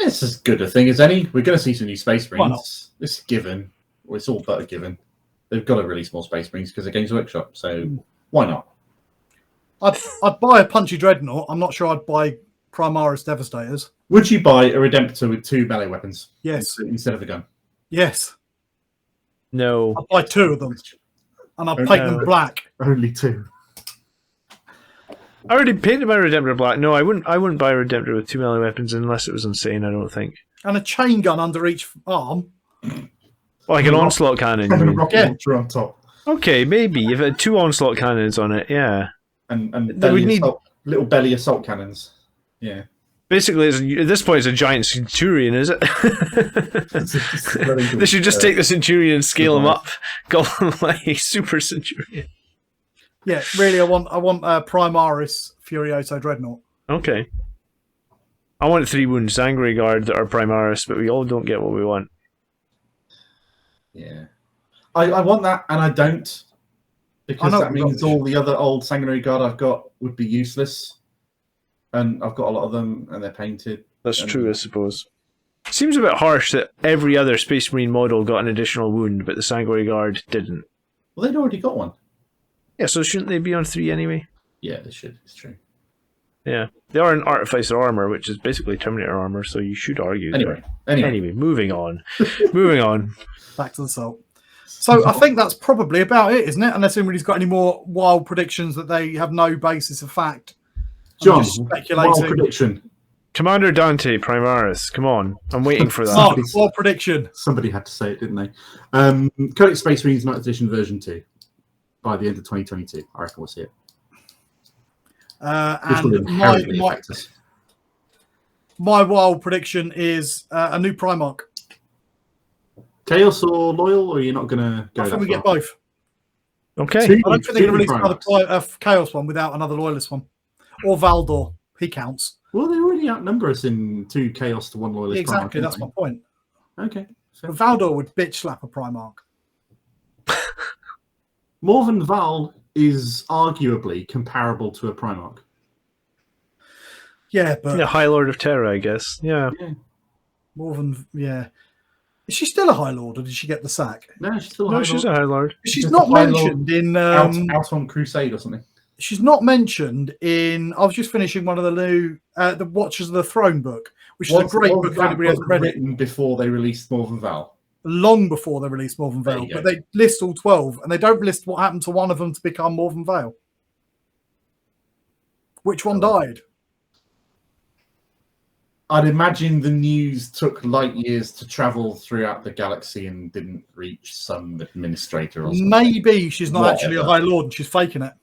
It's as good a thing as any. We're going to see some new Space Marines. It's given. Well, it's all but a given. They've got to release more Space Marines because they're Games Workshop. So why not? I'd buy a punchy dreadnought. I'm not sure I'd buy Primaris Devastators. Would you buy a Redemptor with 2 melee weapons? Yes. Instead of a gun? Yes. No. I'd buy 2 of them. And I'd paint them black. Only 2. I already painted my Redemptor black. No, I wouldn't buy a Redemptor with 2 melee weapons unless it was insane, I don't think. And a chain gun under each arm. Like an onslaught cannon. And a rocket launcher on top. Okay, maybe. If it had 2 onslaught cannons on it, yeah. And little belly assault cannons. Yeah. Basically, at this point, it's a giant Centurion, is it? They should just take the Centurion and scale him up. Go like a Super Centurion. Yeah, really, I want a Primaris Furioso Dreadnought. Okay. I want 3 wound Sanguinary Guard that are Primaris, but we all don't get what we want. Yeah. I want that, and I don't. Because that means all the other old Sanguinary Guard I've got would be useless. And I've got a lot of them, and they're painted. That's true, I suppose. Seems a bit harsh that every other Space Marine model got an additional wound, but the Sanguinary Guard didn't. Well, they'd already got one. Yeah, so shouldn't they be on 3 anyway? Yeah, they should. It's true. Yeah. They are in Artificer armor, which is basically Terminator armor, so you should argue. Anyway, moving on. Moving on. Back to the salt. So I think that's probably about it, isn't it? Unless anybody's got any more wild predictions that they have no basis of fact. John, wild prediction. Commander Dante Primaris. Come on. I'm waiting for that. Wild prediction. Somebody had to say it, didn't they? Codex Space Marines 9th Edition version 2. By the end of 2022. I reckon we'll see it. And my wild prediction is a new Primarch. Chaos or Loyal, or you're not going to go I think we get both. Okay. I don't think they're going to release another Chaos one without another Loyalist one. or Valdor. He counts. Well, they already outnumber us in 2 Chaos to 1 Loyalist. Exactly, Primarch, that's my point. Okay. But Valdor would bitch slap a Primarch. Morven Val is arguably comparable to a Primarch. Yeah, but High Lord of Terror, I guess. Yeah. more than Is she still a High Lord, or did she get the sack? No, she's still a No, High she's Lord. a High Lord. She's Just not a High mentioned in. Out on Crusade or something. She's not mentioned in. I was just finishing one of the new the Watchers of the Throne book, which is a great book. If anybody hasn't read it, written before they released Morven Val. long before they released Morven There Vale, you but go. they list all 12, and they don't list what happened to one of them to become Morven Vale. Which one died? I'd imagine the news took light years to travel throughout the galaxy and didn't reach some administrator or something. Maybe she's not actually a Whatever. High Lord and she's faking it.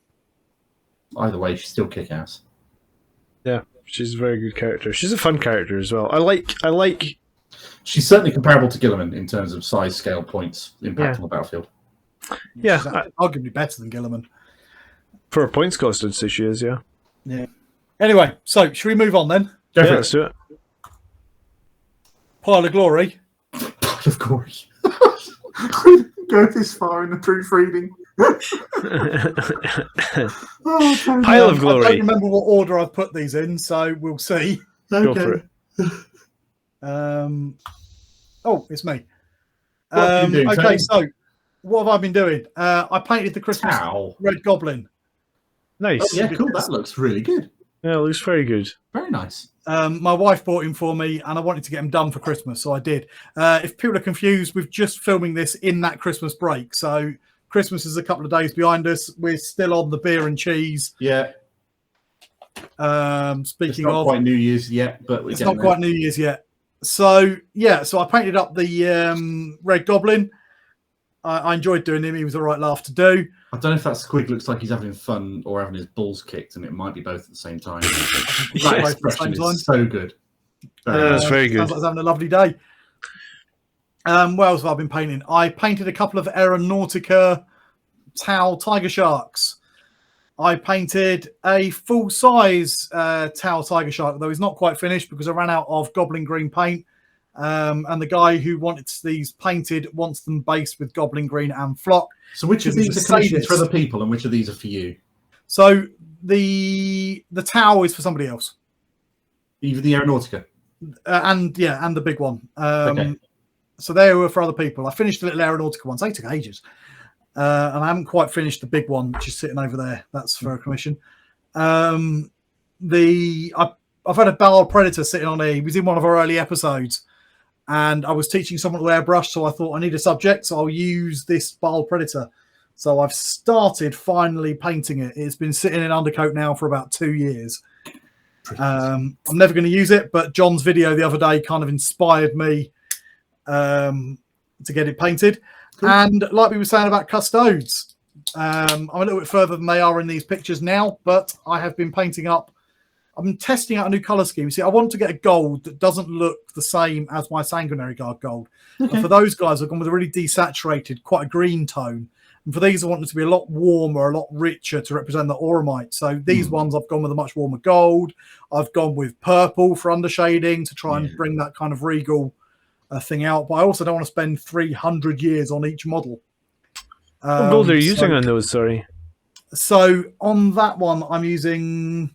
Either way, she's still kick-ass. Yeah, she's a very good character. She's a fun character as well. I like. She's certainly comparable to Gilliman in terms of size, scale, points, impact on the battlefield. Yeah, She's arguably better than Gilliman. For a points cost, I'd say she is. Yeah. Yeah. Anyway, so should we move on then? Go Yeah, for let's do it. Pile of Glory. it. Of course. I didn't go this far in the proofreading. Pile of I Glory. don't remember what order I've put these in, so we'll see. Go for it. Oh, it's me. What have you been doing, Okay, Tony? so what have I been doing? I painted the Christmas Ow. Red Goblin. Nice. Yeah, cool. That looks really good. Yeah, it looks very good. Very nice. My wife bought him for me, and I wanted to get him done for Christmas, so I did. If people are confused, we're just filming this in that Christmas break, so Christmas is a couple of days behind us. We're still on the beer and cheese. Yeah. It's Speaking not of, quite New Year's yet, but it's not quite New Year's yet. So yeah, so I painted up the Red Goblin. I enjoyed doing him. He was a right laugh to do. I don't know if that squig looks like he's having fun or having his balls kicked, and it might be both at the same time. That Both at the expression same time. is so good. That's very good. Sounds like I was having a lovely day. What else have I been painting? I painted a couple of Aeronautica Tau Tiger Sharks. I painted a full-size Tau Tiger Shark, though he's not quite finished because I ran out of Goblin Green paint. And the guy who wanted these painted wants them based with Goblin Green and Flock. So which of He's these a are commissioned sadist. for other people, and which of these are for you? So the Tau is for somebody else. Even the Aeronautica. And the big one. Okay. So they were for other people. I finished the little Aeronautica ones. They took ages. And I haven't quite finished the big one, which is sitting over there. That's for a commission. I've had a Ball Predator sitting on he was in one of our early episodes, and I was teaching someone to airbrush, so I thought I need a subject, so I'll use this Ball Predator. So I've started finally painting it. It's been sitting in undercoat now for about 2 years. I'm never going to use it, but John's video the other day kind of inspired me to get it painted. Cool. And like we were saying about custodes, I'm a little bit further than they are in these pictures now, but I have been painting up. I'm testing out a new colour scheme. See, I want to get a gold that doesn't look the same as my Sanguinary Guard gold. Okay. And for those guys, I've gone with a really desaturated, quite a green tone. And for these, I want them to be a lot warmer, a lot richer to represent the Auramite. So these ones, I've gone with a much warmer gold. I've gone with purple for undershading to try and bring that kind of regal thing out. But I also don't want to spend 300 years on each model. What gold are you using on those? Sorry. So on that one, I'm using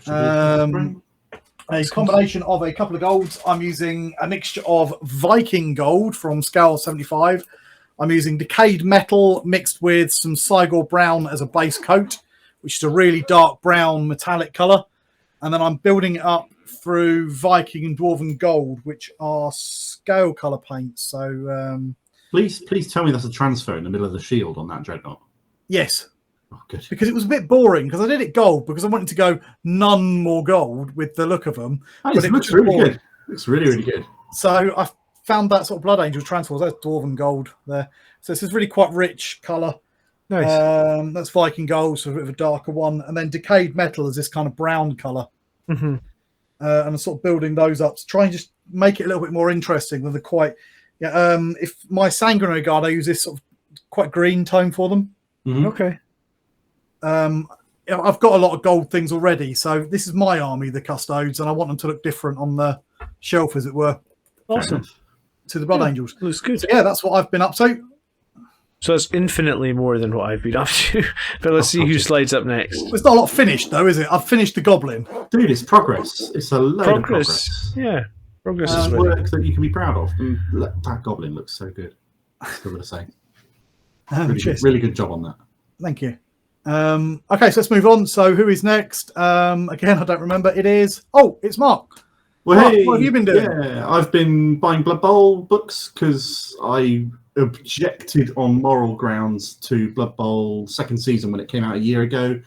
a combination of a couple of golds. I'm using a mixture of Viking gold from Scale 75. I'm using decayed metal mixed with some Cygor brown as a base coat, which is a really dark brown metallic color. And then I'm building it up through Viking and Dwarven gold, which are scale color paints. So please tell me that's a transfer in the middle of the shield on that dreadnought. Yes. Oh, good. Because it was a bit boring because I did it gold because I wanted to go none more gold with the look of them. It looks really good. It looks really, really good. So I found that sort of Blood Angel transfers. That's Dwarven gold there. So this is really quite rich colour. Nice. That's Viking gold, so a bit of a darker one. And then decayed metal is this kind of brown colour. Mm-hmm. And I'm sort of building those up to try and just make it a little bit more interesting than the quite. Yeah. If my Sanguinary Guard, I use this sort of quite green tone for them. Mm-hmm. Okay. I've got a lot of gold things already, so this is my army, the Custodes, and I want them to look different on the shelf, as it were. Awesome. To the Blood Angels. Looks good. So, yeah, that's what I've been up to. So it's infinitely more than what I've been up to. But let's see who slides up next. It's not a lot finished, though, is it? I've finished the Goblin. Dude, it's progress. It's a load of progress. Yeah, progress It's is work that you can be proud of. And that Goblin looks so good. That's what I'm going to say. Really good job on that. Thank you. Okay, so let's move on. So who is next? Again, I don't remember. It's Mark. Well, Mark, hey, what have you been doing? Yeah, I've been buying Blood Bowl books because I objected on moral grounds to Blood Bowl second season when it came out a year ago,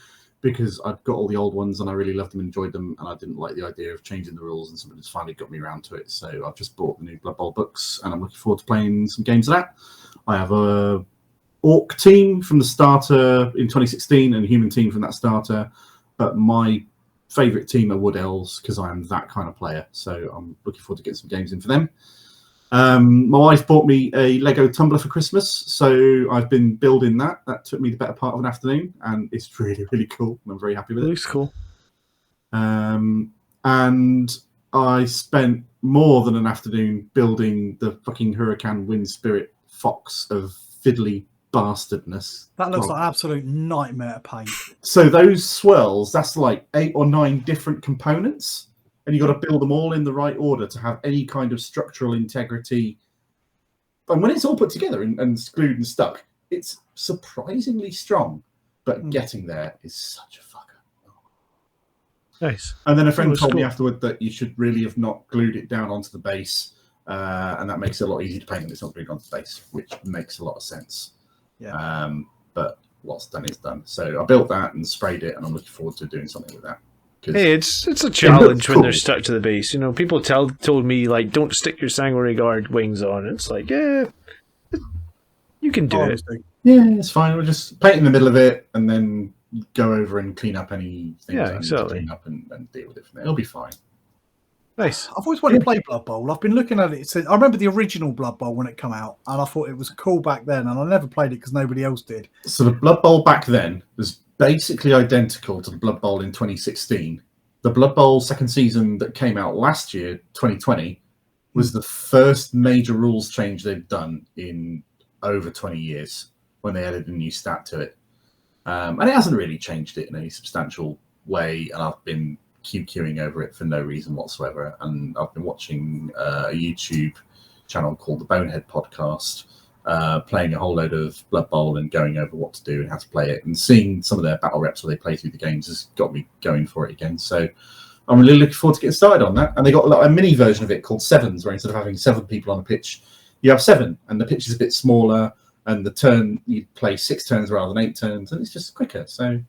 because I'd got all the old ones and I really loved them and enjoyed them, and I didn't like the idea of changing the rules, and somebody's finally got me around to it. So I've just bought the new Blood Bowl books and I'm looking forward to playing some games of that. I have a Orc team from the starter in 2016 and a human team from that starter, but my favourite team are Wood Elves because I am that kind of player. So I'm looking forward to getting some games in for them. My wife bought me a Lego tumbler for Christmas, so I've been building that. That took me the better part of an afternoon, and it's really, really cool. I'm very happy with it. Looks cool. And I spent more than an afternoon building the fucking Hurricane Wind Spirit Fox of fiddly bastardness. That looks like an absolute nightmare to paint. So those swirls, that's like 8 or 9 different components. And you've got to build them all in the right order to have any kind of structural integrity. And when it's all put together and glued and stuck, it's surprisingly strong. But getting there is such a fucker. Nice. And then a friend told me afterward that you should really have not glued it down onto the base. And that makes it a lot easier to paint when it's not glued onto the base, which makes a lot of sense. Yeah. But what's done is done. So I built that and sprayed it, and I'm looking forward to doing something with that. Hey, it's a challenge when they're stuck to the base. You know, people told me, like, don't stick your Sanguinary Guard wings on. It's like, yeah, you can do it. Yeah, it's fine. We'll just paint in the middle of it and then go over and clean up any things I need to clean up and deal with it from there. It'll be fine. Nice. I've always wanted to play Blood Bowl. I've been looking at it. I remember the original Blood Bowl when it came out, and I thought it was cool back then, and I never played it because nobody else did. So the Blood Bowl back then was basically identical to the Blood Bowl in 2016. The Blood Bowl second season that came out last year, 2020, was the first major rules change they've done in over 20 years when they added a new stat to it. And it hasn't really changed it in any substantial way, and I've been QQing over it for no reason whatsoever. And I've been watching a YouTube channel called the Bonehead Podcast, playing a whole load of Blood Bowl and going over what to do and how to play it, and seeing some of their battle reps where they play through the games has got me going for it again. So I'm really looking forward to getting started on that. And they got a mini version of it called Sevens, where instead of having 7 people on a pitch, you have 7, and the pitch is a bit smaller, and the turn you play 6 turns rather than 8 turns, and it's just quicker. So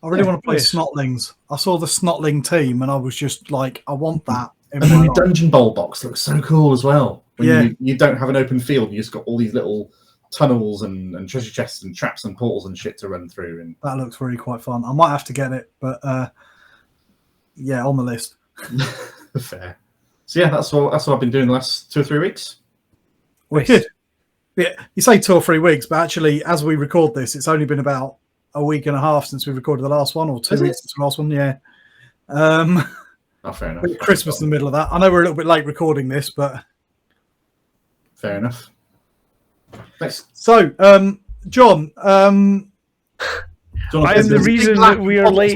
I really want to play Snotlings. I saw the Snotling team, and I was just like, I want that. And then the Dungeon Bowl box looks so cool as well. When you don't have an open field, you just got all these little tunnels and treasure chests and traps and portals and shit to run through. And that looks really quite fun. I might have to get it, but yeah, on the list. Fair. So yeah, that's what I've been doing the last 2 or 3 weeks. Wicked. Yeah, you say 2 or 3 weeks, but actually, as we record this, it's only been about a week and a half since we recorded the last one, or 2 weeks since the last one. Yeah. Fair enough. Christmas in the middle of that. I know we're a little bit late recording this, but fair enough. Thanks. So, John, I am the reason that we are late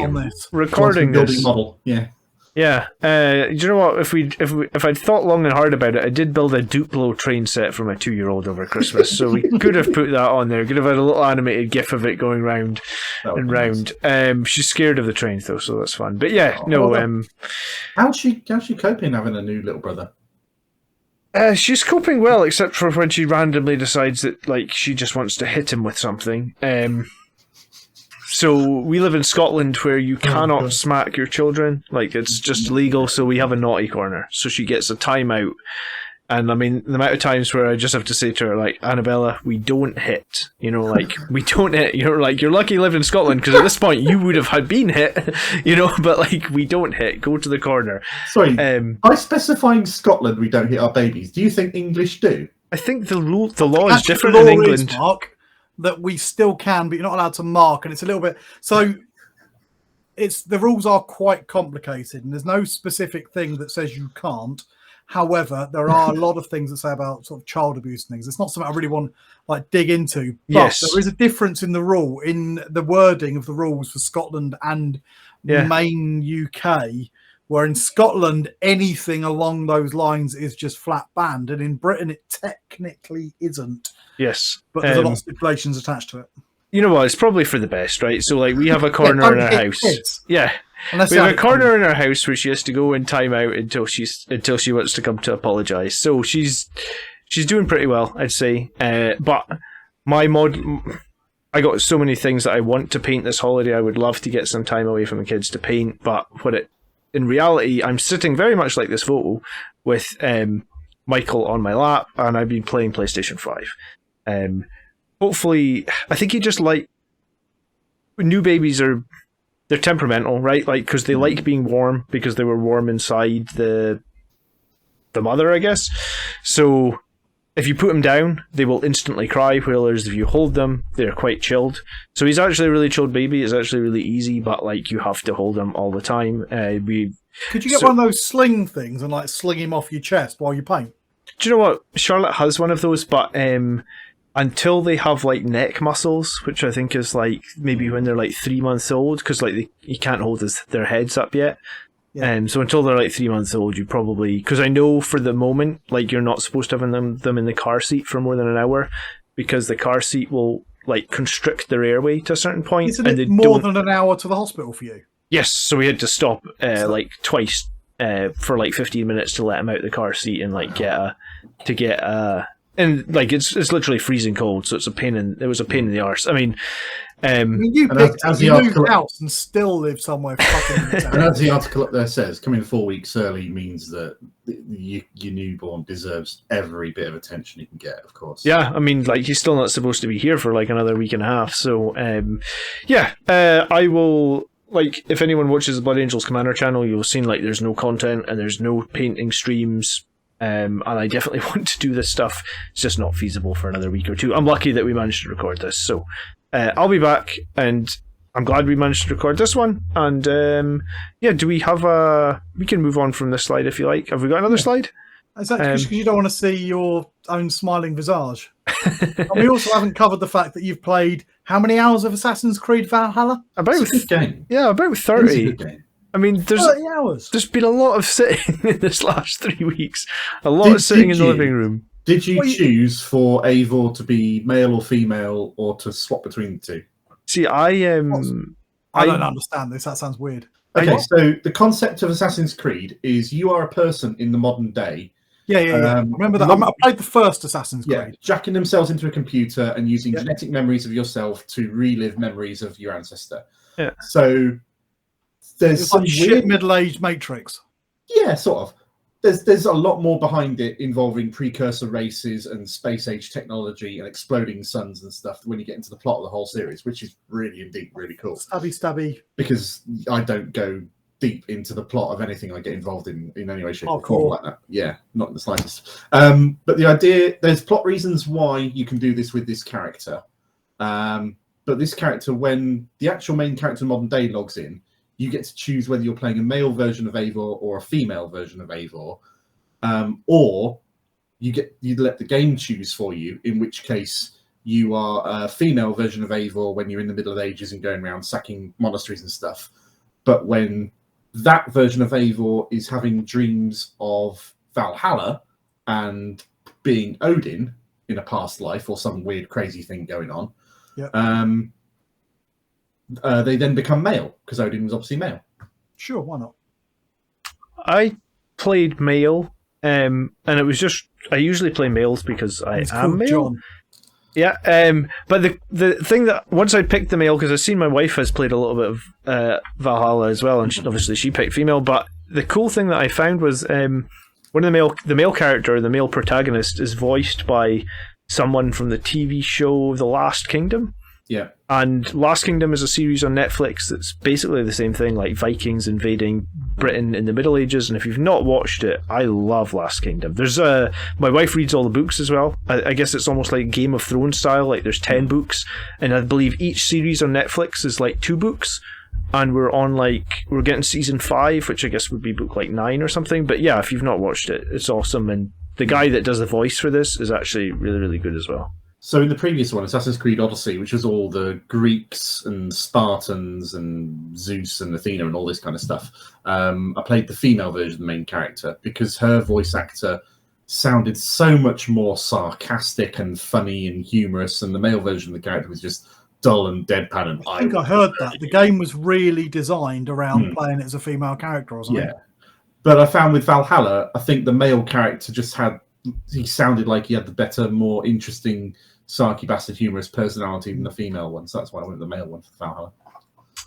recording this. Model. Yeah. Yeah. Do you know what? If I'd thought long and hard about it, I did build a Duplo train set for my 2-year-old over Christmas, so we could have put that on there. Could have had a little animated GIF of it going round and round. Nice. She's scared of the trains though, so that's fun. But yeah, how's she coping having a new little brother? She's coping well, except for when she randomly decides that like she just wants to hit him with something. So we live in Scotland where you cannot smack your children. Like, it's just illegal, so we have a naughty corner. So she gets a timeout. And, I mean, the amount of times where I just have to say to her, like, Annabella, we don't hit. You know, like, we don't hit. You're like, you're lucky you live in Scotland, because at this point you would have been hit, you know, but, like, we don't hit. Go to the corner. Sorry, by specifying Scotland we don't hit our babies, do you think English do? I think the law is different in England. Mark, that we still can, but you're not allowed to mark, and it's a little bit... So, it's the rules are quite complicated, and there's no specific thing that says you can't. However, there are a lot of things that say about sort of child abuse and things. It's not something I really want to dig into. But Yes. there is a difference in the rule, in the wording of the rules for Scotland and main UK, where in Scotland anything along those lines is just flat banned, and in Britain it technically isn't. Yes. But there's a lot of stipulations attached to it. You know what? It's probably for the best, right? So, like, we have a corner in our house. Kids. Yeah. Unless We they have a have it corner in our house where she has to go in time out until she wants to come to apologise. So she's doing pretty well, I'd say. But I got so many things that I want to paint this holiday. I would love to get some time away from the kids to paint, but in reality, I'm sitting very much like this photo with Michael on my lap, and I've been playing PlayStation 5. Hopefully, I think new babies they're temperamental, right? Like, because they like being warm because they were warm inside the mother, I guess. So if you put them down, they will instantly cry, whereas if you hold them, they're quite chilled. So he's actually a really chilled baby. It's actually really easy, but like you have to hold him all the time. Could you get one of those sling things and like sling him off your chest while you paint? Do you know what? Charlotte has one of those, but until they have like neck muscles, which I think is like maybe when they're like 3 months old, because like you can't hold their heads up yet. Yeah. So until they're like 3 months old, you probably, because I know for the moment, like you're not supposed to have them in the car seat for more than an hour, because the car seat will like constrict their airway to a certain point. Isn't it more than an hour to the hospital for you? Yes, so we had to stop like twice for like 15 minutes to let him out of the car seat and like and like it's literally freezing cold, so it was a pain in the arse. I mean, you moved house and still live somewhere fucking. And as the article up there says, coming 4 weeks early means that your newborn deserves every bit of attention you can get, of course. Yeah, I mean, like he's still not supposed to be here for like another week and a half. So, I will. Like, if anyone watches the Blood Angels Commander channel, you'll have seen like there's no content and there's no painting streams. And I definitely want to do this stuff. It's just not feasible for another week or two. I'm lucky that we managed to record this. So I'll be back, and I'm glad we managed to record this one. And do we have we can move on from this slide if you like. Have we got another slide? Is that because you don't want to see your own smiling visage? And we also haven't covered the fact that you've played how many hours of Assassin's Creed Valhalla? About 30. It's a good game. I mean, 30 hours. There's been a lot of sitting in this last 3 weeks. A lot of sitting in the living room. Did you choose for Eivor to be male or female, or to swap between the two? See, I don't understand this. That sounds weird. Okay, so the concept of Assassin's Creed is you are a person in the modern day. Yeah. Remember that? I played the first Assassin's Creed. Jacking themselves into a computer and using genetic memories of yourself to relive memories of your ancestor. Yeah. So there's some like shit middle-aged Matrix. Yeah, sort of. There's a lot more behind it, involving precursor races and space age technology and exploding suns and stuff when you get into the plot of the whole series, which is really indeed really cool. Stabby. Because I don't go deep into the plot of anything I get involved in any way, shape, or form like that. Yeah, not in the slightest. But the idea, there's plot reasons why you can do this with this character. But this character, when the actual main character in modern day logs in, you get to choose whether you're playing a male version of Eivor or a female version of Eivor, or you let the game choose for you, in which case you are a female version of Eivor when you're in the Middle Ages and going around sacking monasteries and stuff. But when that version of Eivor is having dreams of Valhalla and being Odin in a past life or some weird crazy thing going on, they then become male, because Odin was obviously male. Sure, why not? I played male, and it was just, I usually play males because I am male. John. Yeah, but the thing that, once I picked the male, because I've seen my wife has played a little bit of Valhalla as well, and obviously she picked female, but the cool thing that I found was one of the male character, the male protagonist, is voiced by someone from the TV show The Last Kingdom. Yeah. And Last Kingdom is a series on Netflix that's basically the same thing, like Vikings invading Britain in the Middle Ages. And if you've not watched it, I love Last Kingdom. There's my wife reads all the books as well. I guess it's almost like Game of Thrones style. Like there's 10 books, and I believe each series on Netflix is like 2 books. and we're getting season 5, which I guess would be book like 9 or something. But yeah, if you've not watched it, it's awesome, and the guy that does the voice for this is actually really, really good as well. So in the previous one, Assassin's Creed Odyssey, which was all the Greeks and Spartans and Zeus and Athena and all this kind of stuff, I played the female version of the main character because her voice actor sounded so much more sarcastic and funny and humorous, and the male version of the character was just dull and deadpan. And I think I heard that. The game was really designed around playing it as a female character or something. Yeah. But I found with Valhalla, I think the male character he sounded like he had the better, more interesting, sarky bastard humorous personality than the female one. So that's why I went with the male one for Valhalla.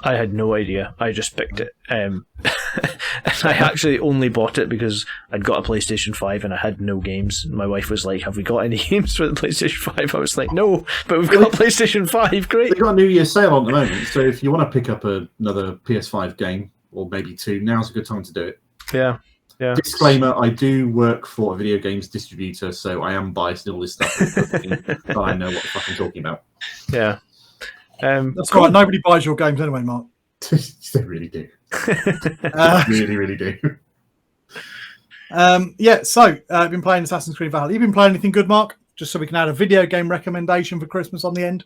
I had no idea. I just picked it. And I actually only bought it because I'd got a PlayStation 5 and I had no games. My wife was like, have we got any games for the PlayStation 5? I was like, no, but we've got PlayStation 5. Great. They've got a New Year's sale on at the moment. So if you want to pick up another PS5 game, or maybe 2, now's a good time to do it. Yeah. Yeah. Disclaimer, I do work for a video games distributor, so I am biased in all this stuff. But I know what the fuck I'm talking about. Yeah. That's right. Nobody buys your games anyway, Mark. They really do. They really, really do. So I've been playing Assassin's Creed Valhalla. You been playing anything good, Mark? Just so we can add a video game recommendation for Christmas on the end.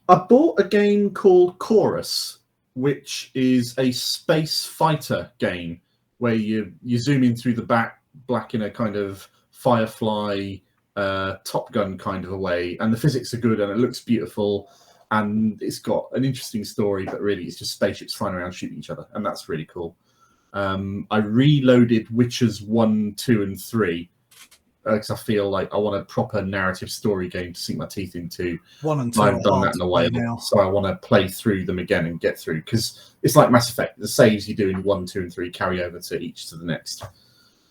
I bought a game called Chorus, which is a space fighter game where you zoom in through the back, black in a kind of Firefly, Top Gun kind of a way, and the physics are good and it looks beautiful. And it's got an interesting story, but really it's just spaceships flying around shooting each other, and that's really cool. I reloaded Witchers 1, 2, and 3 because I feel like I want a proper narrative story game to sink my teeth into. 1 and 2. I've done that in a way now, so I want to play through them again and get through, because it's like Mass Effect. The saves you do in 1, 2, and 3 carry over to each to the next.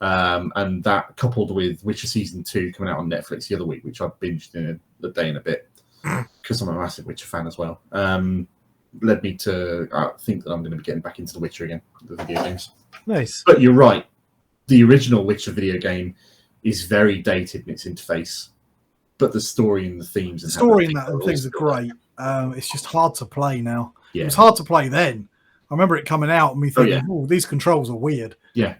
And that coupled with Witcher Season 2 coming out on Netflix the other week, which I binged in a day and a bit, because I'm a massive Witcher fan as well, led me to think that I'm going to be getting back into The Witcher again, the video games. Nice. But you're right. The original Witcher video game is very dated in its interface, but the story and the themes... and things are great. It's just hard to play now. Yeah. It was hard to play then. I remember it coming out and me thinking, these controls are weird. Yeah.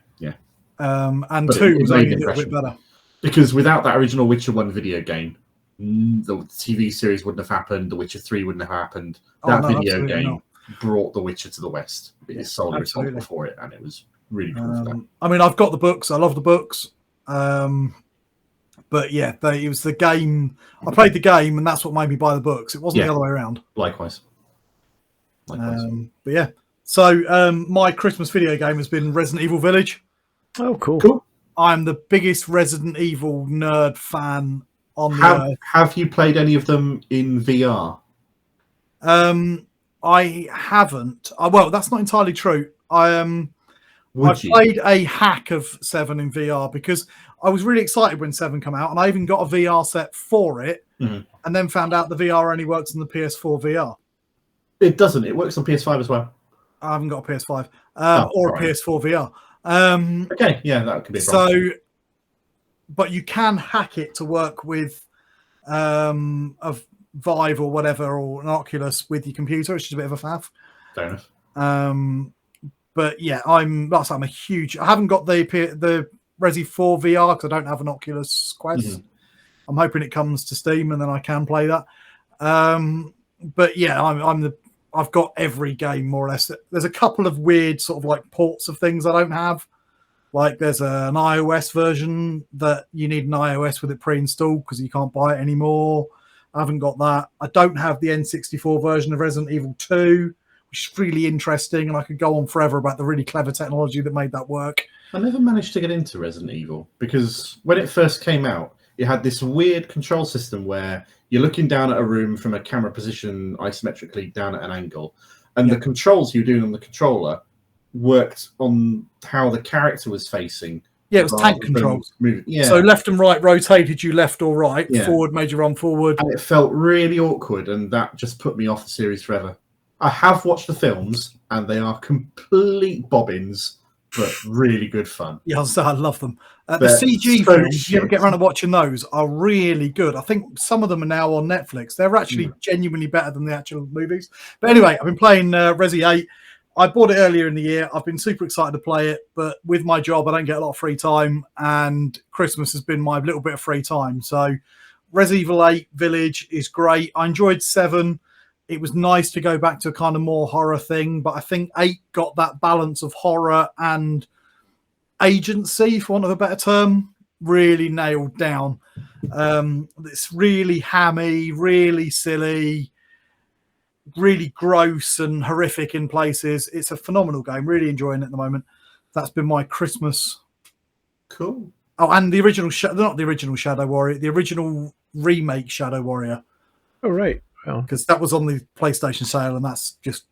And but 2 was only a little bit better. Because without that original Witcher 1 video game, the TV series wouldn't have happened, The Witcher 3 wouldn't have happened. That video game brought The Witcher to the West. It is solely responsible for it, and it was really cool for that. I mean, I've got the books. I love the books. But yeah, it was the game. I played the game, and that's what made me buy the books. It wasn't the other way around. Likewise. But yeah. So my Christmas video game has been Resident Evil Village. Oh, cool. I'm the biggest Resident Evil nerd fan on the earth. Have you played any of them in VR? I haven't. Well, that's not entirely true. I played a hack of 7 in VR because I was really excited when 7 came out, and I even got a VR set for it, and then found out the VR only works on the PS4 VR. It doesn't. It works on PS5 as well. I haven't got a PS5 or a PS4 VR. Okay, yeah, that could be a problem. So, but you can hack it to work with a Vive or whatever, or an Oculus with your computer. It's just a bit of a faff. Fair enough. But yeah, I'm a huge. I haven't got the Resi 4 VR because I don't have an Oculus Quest. I'm hoping it comes to Steam and then I can play that. But yeah, I've got every game more or less. There's a couple of weird sort of like ports of things I don't have. Like there's an iOS version that you need an iOS with it pre-installed because you can't buy it anymore. I haven't got that. I don't have the N64 version of Resident Evil 2, which is really interesting, and I could go on forever about the really clever technology that made that work. I never managed to get into Resident Evil because when it first came out, it had this weird control system where you're looking down at a room from a camera position isometrically down at an angle, and the controls you're doing on the controller worked on how the character was facing. Yeah, it was tank controls. Yeah. So left and right rotated you left or right. Yeah. Forward made you run forward. And it felt really awkward, and that just put me off the series forever. I have watched the films, and they are complete bobbins but really good fun. Yeah, I love them. The They're CG so films, if you ever shit. get around to watching those, are really good. I think some of them are now on Netflix. They're actually genuinely better than the actual movies. But anyway, I've been playing Resi 8. I bought it earlier in the year. I've been super excited to play it, but with my job, I don't get a lot of free time, and Christmas has been my little bit of free time. So Resident Evil 8 Village is great. I enjoyed 7. It was nice to go back to a kind of more horror thing, but I think 8 got that balance of horror and agency, for want of a better term, really nailed down. It's really hammy, really silly, really gross and horrific in places. It's a phenomenal game. Really enjoying it at the moment. That's been my Christmas. Cool. Oh, and the original, not the original Shadow Warrior, the original remake Shadow Warrior. Oh, right. Well, Because that was on the PlayStation sale, and that's just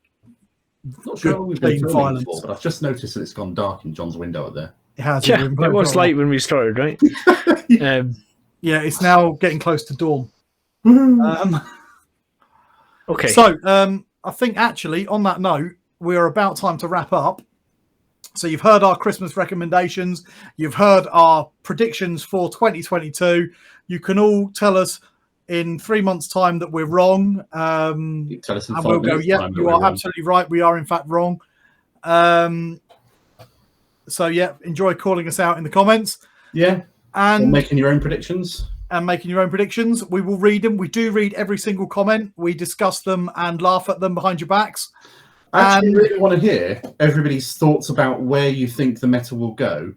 Not sure how long we've been clean filming violence. for, but I've just noticed that it's gone dark in John's window up there. It has. yeah, it was light when we started, right? Yeah, it's now getting close to dawn. Okay. So, I think actually, on that note, we're about time to wrap up. So you've heard our Christmas recommendations. You've heard our predictions for 2022. You can all tell us in 3 months' time that we're wrong. You can tell us in And 5 we'll go, minutes' yeah, time that you we're are wrong. absolutely right. We are, in fact, wrong. So, yeah, enjoy calling us out in the comments. Yeah. And Or making your own predictions. making your own predictions. We will read them. We do read every single comment. We discuss them and laugh at them behind your backs. I actually And- really want to hear everybody's thoughts about where you think the meta will go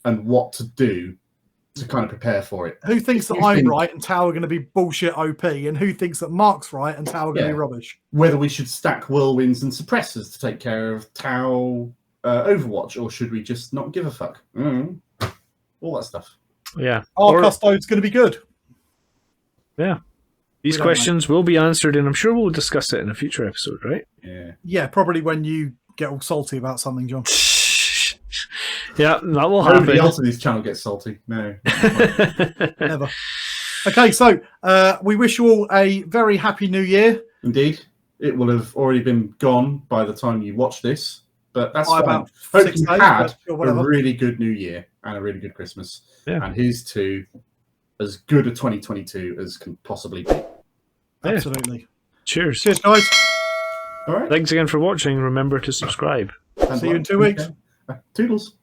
and what to do to kind of prepare for it. Who thinks If that you I'm think- right and Tau are going to be bullshit OP, and who thinks that Mark's right and Tau are going to Yeah. be rubbish? Whether we should stack whirlwinds and suppressors to take care of Tau Overwatch, or should we just not give a fuck? All that stuff. yeah. Our custode's going to be good. Yeah. These We don't questions will be answered, and I'm sure we'll discuss it in a future episode, right? Yeah. Yeah, probably when you get all salty about something, John. Yeah, that will Nobody happen. else on this channel gets salty. No. Never. Okay, so we wish you all a very happy new year. Indeed. It will have already been gone by the time you watch this, but that's By fine. about Hope 6 you days, had but sure, a whatever. really good New Year and a really good Christmas. Yeah. And here's to as good a 2022 as can possibly be. Absolutely. Cheers. Cheers, guys. All right. Thanks again for watching. Remember to subscribe. See you in 2 weeks. Okay. Toodles.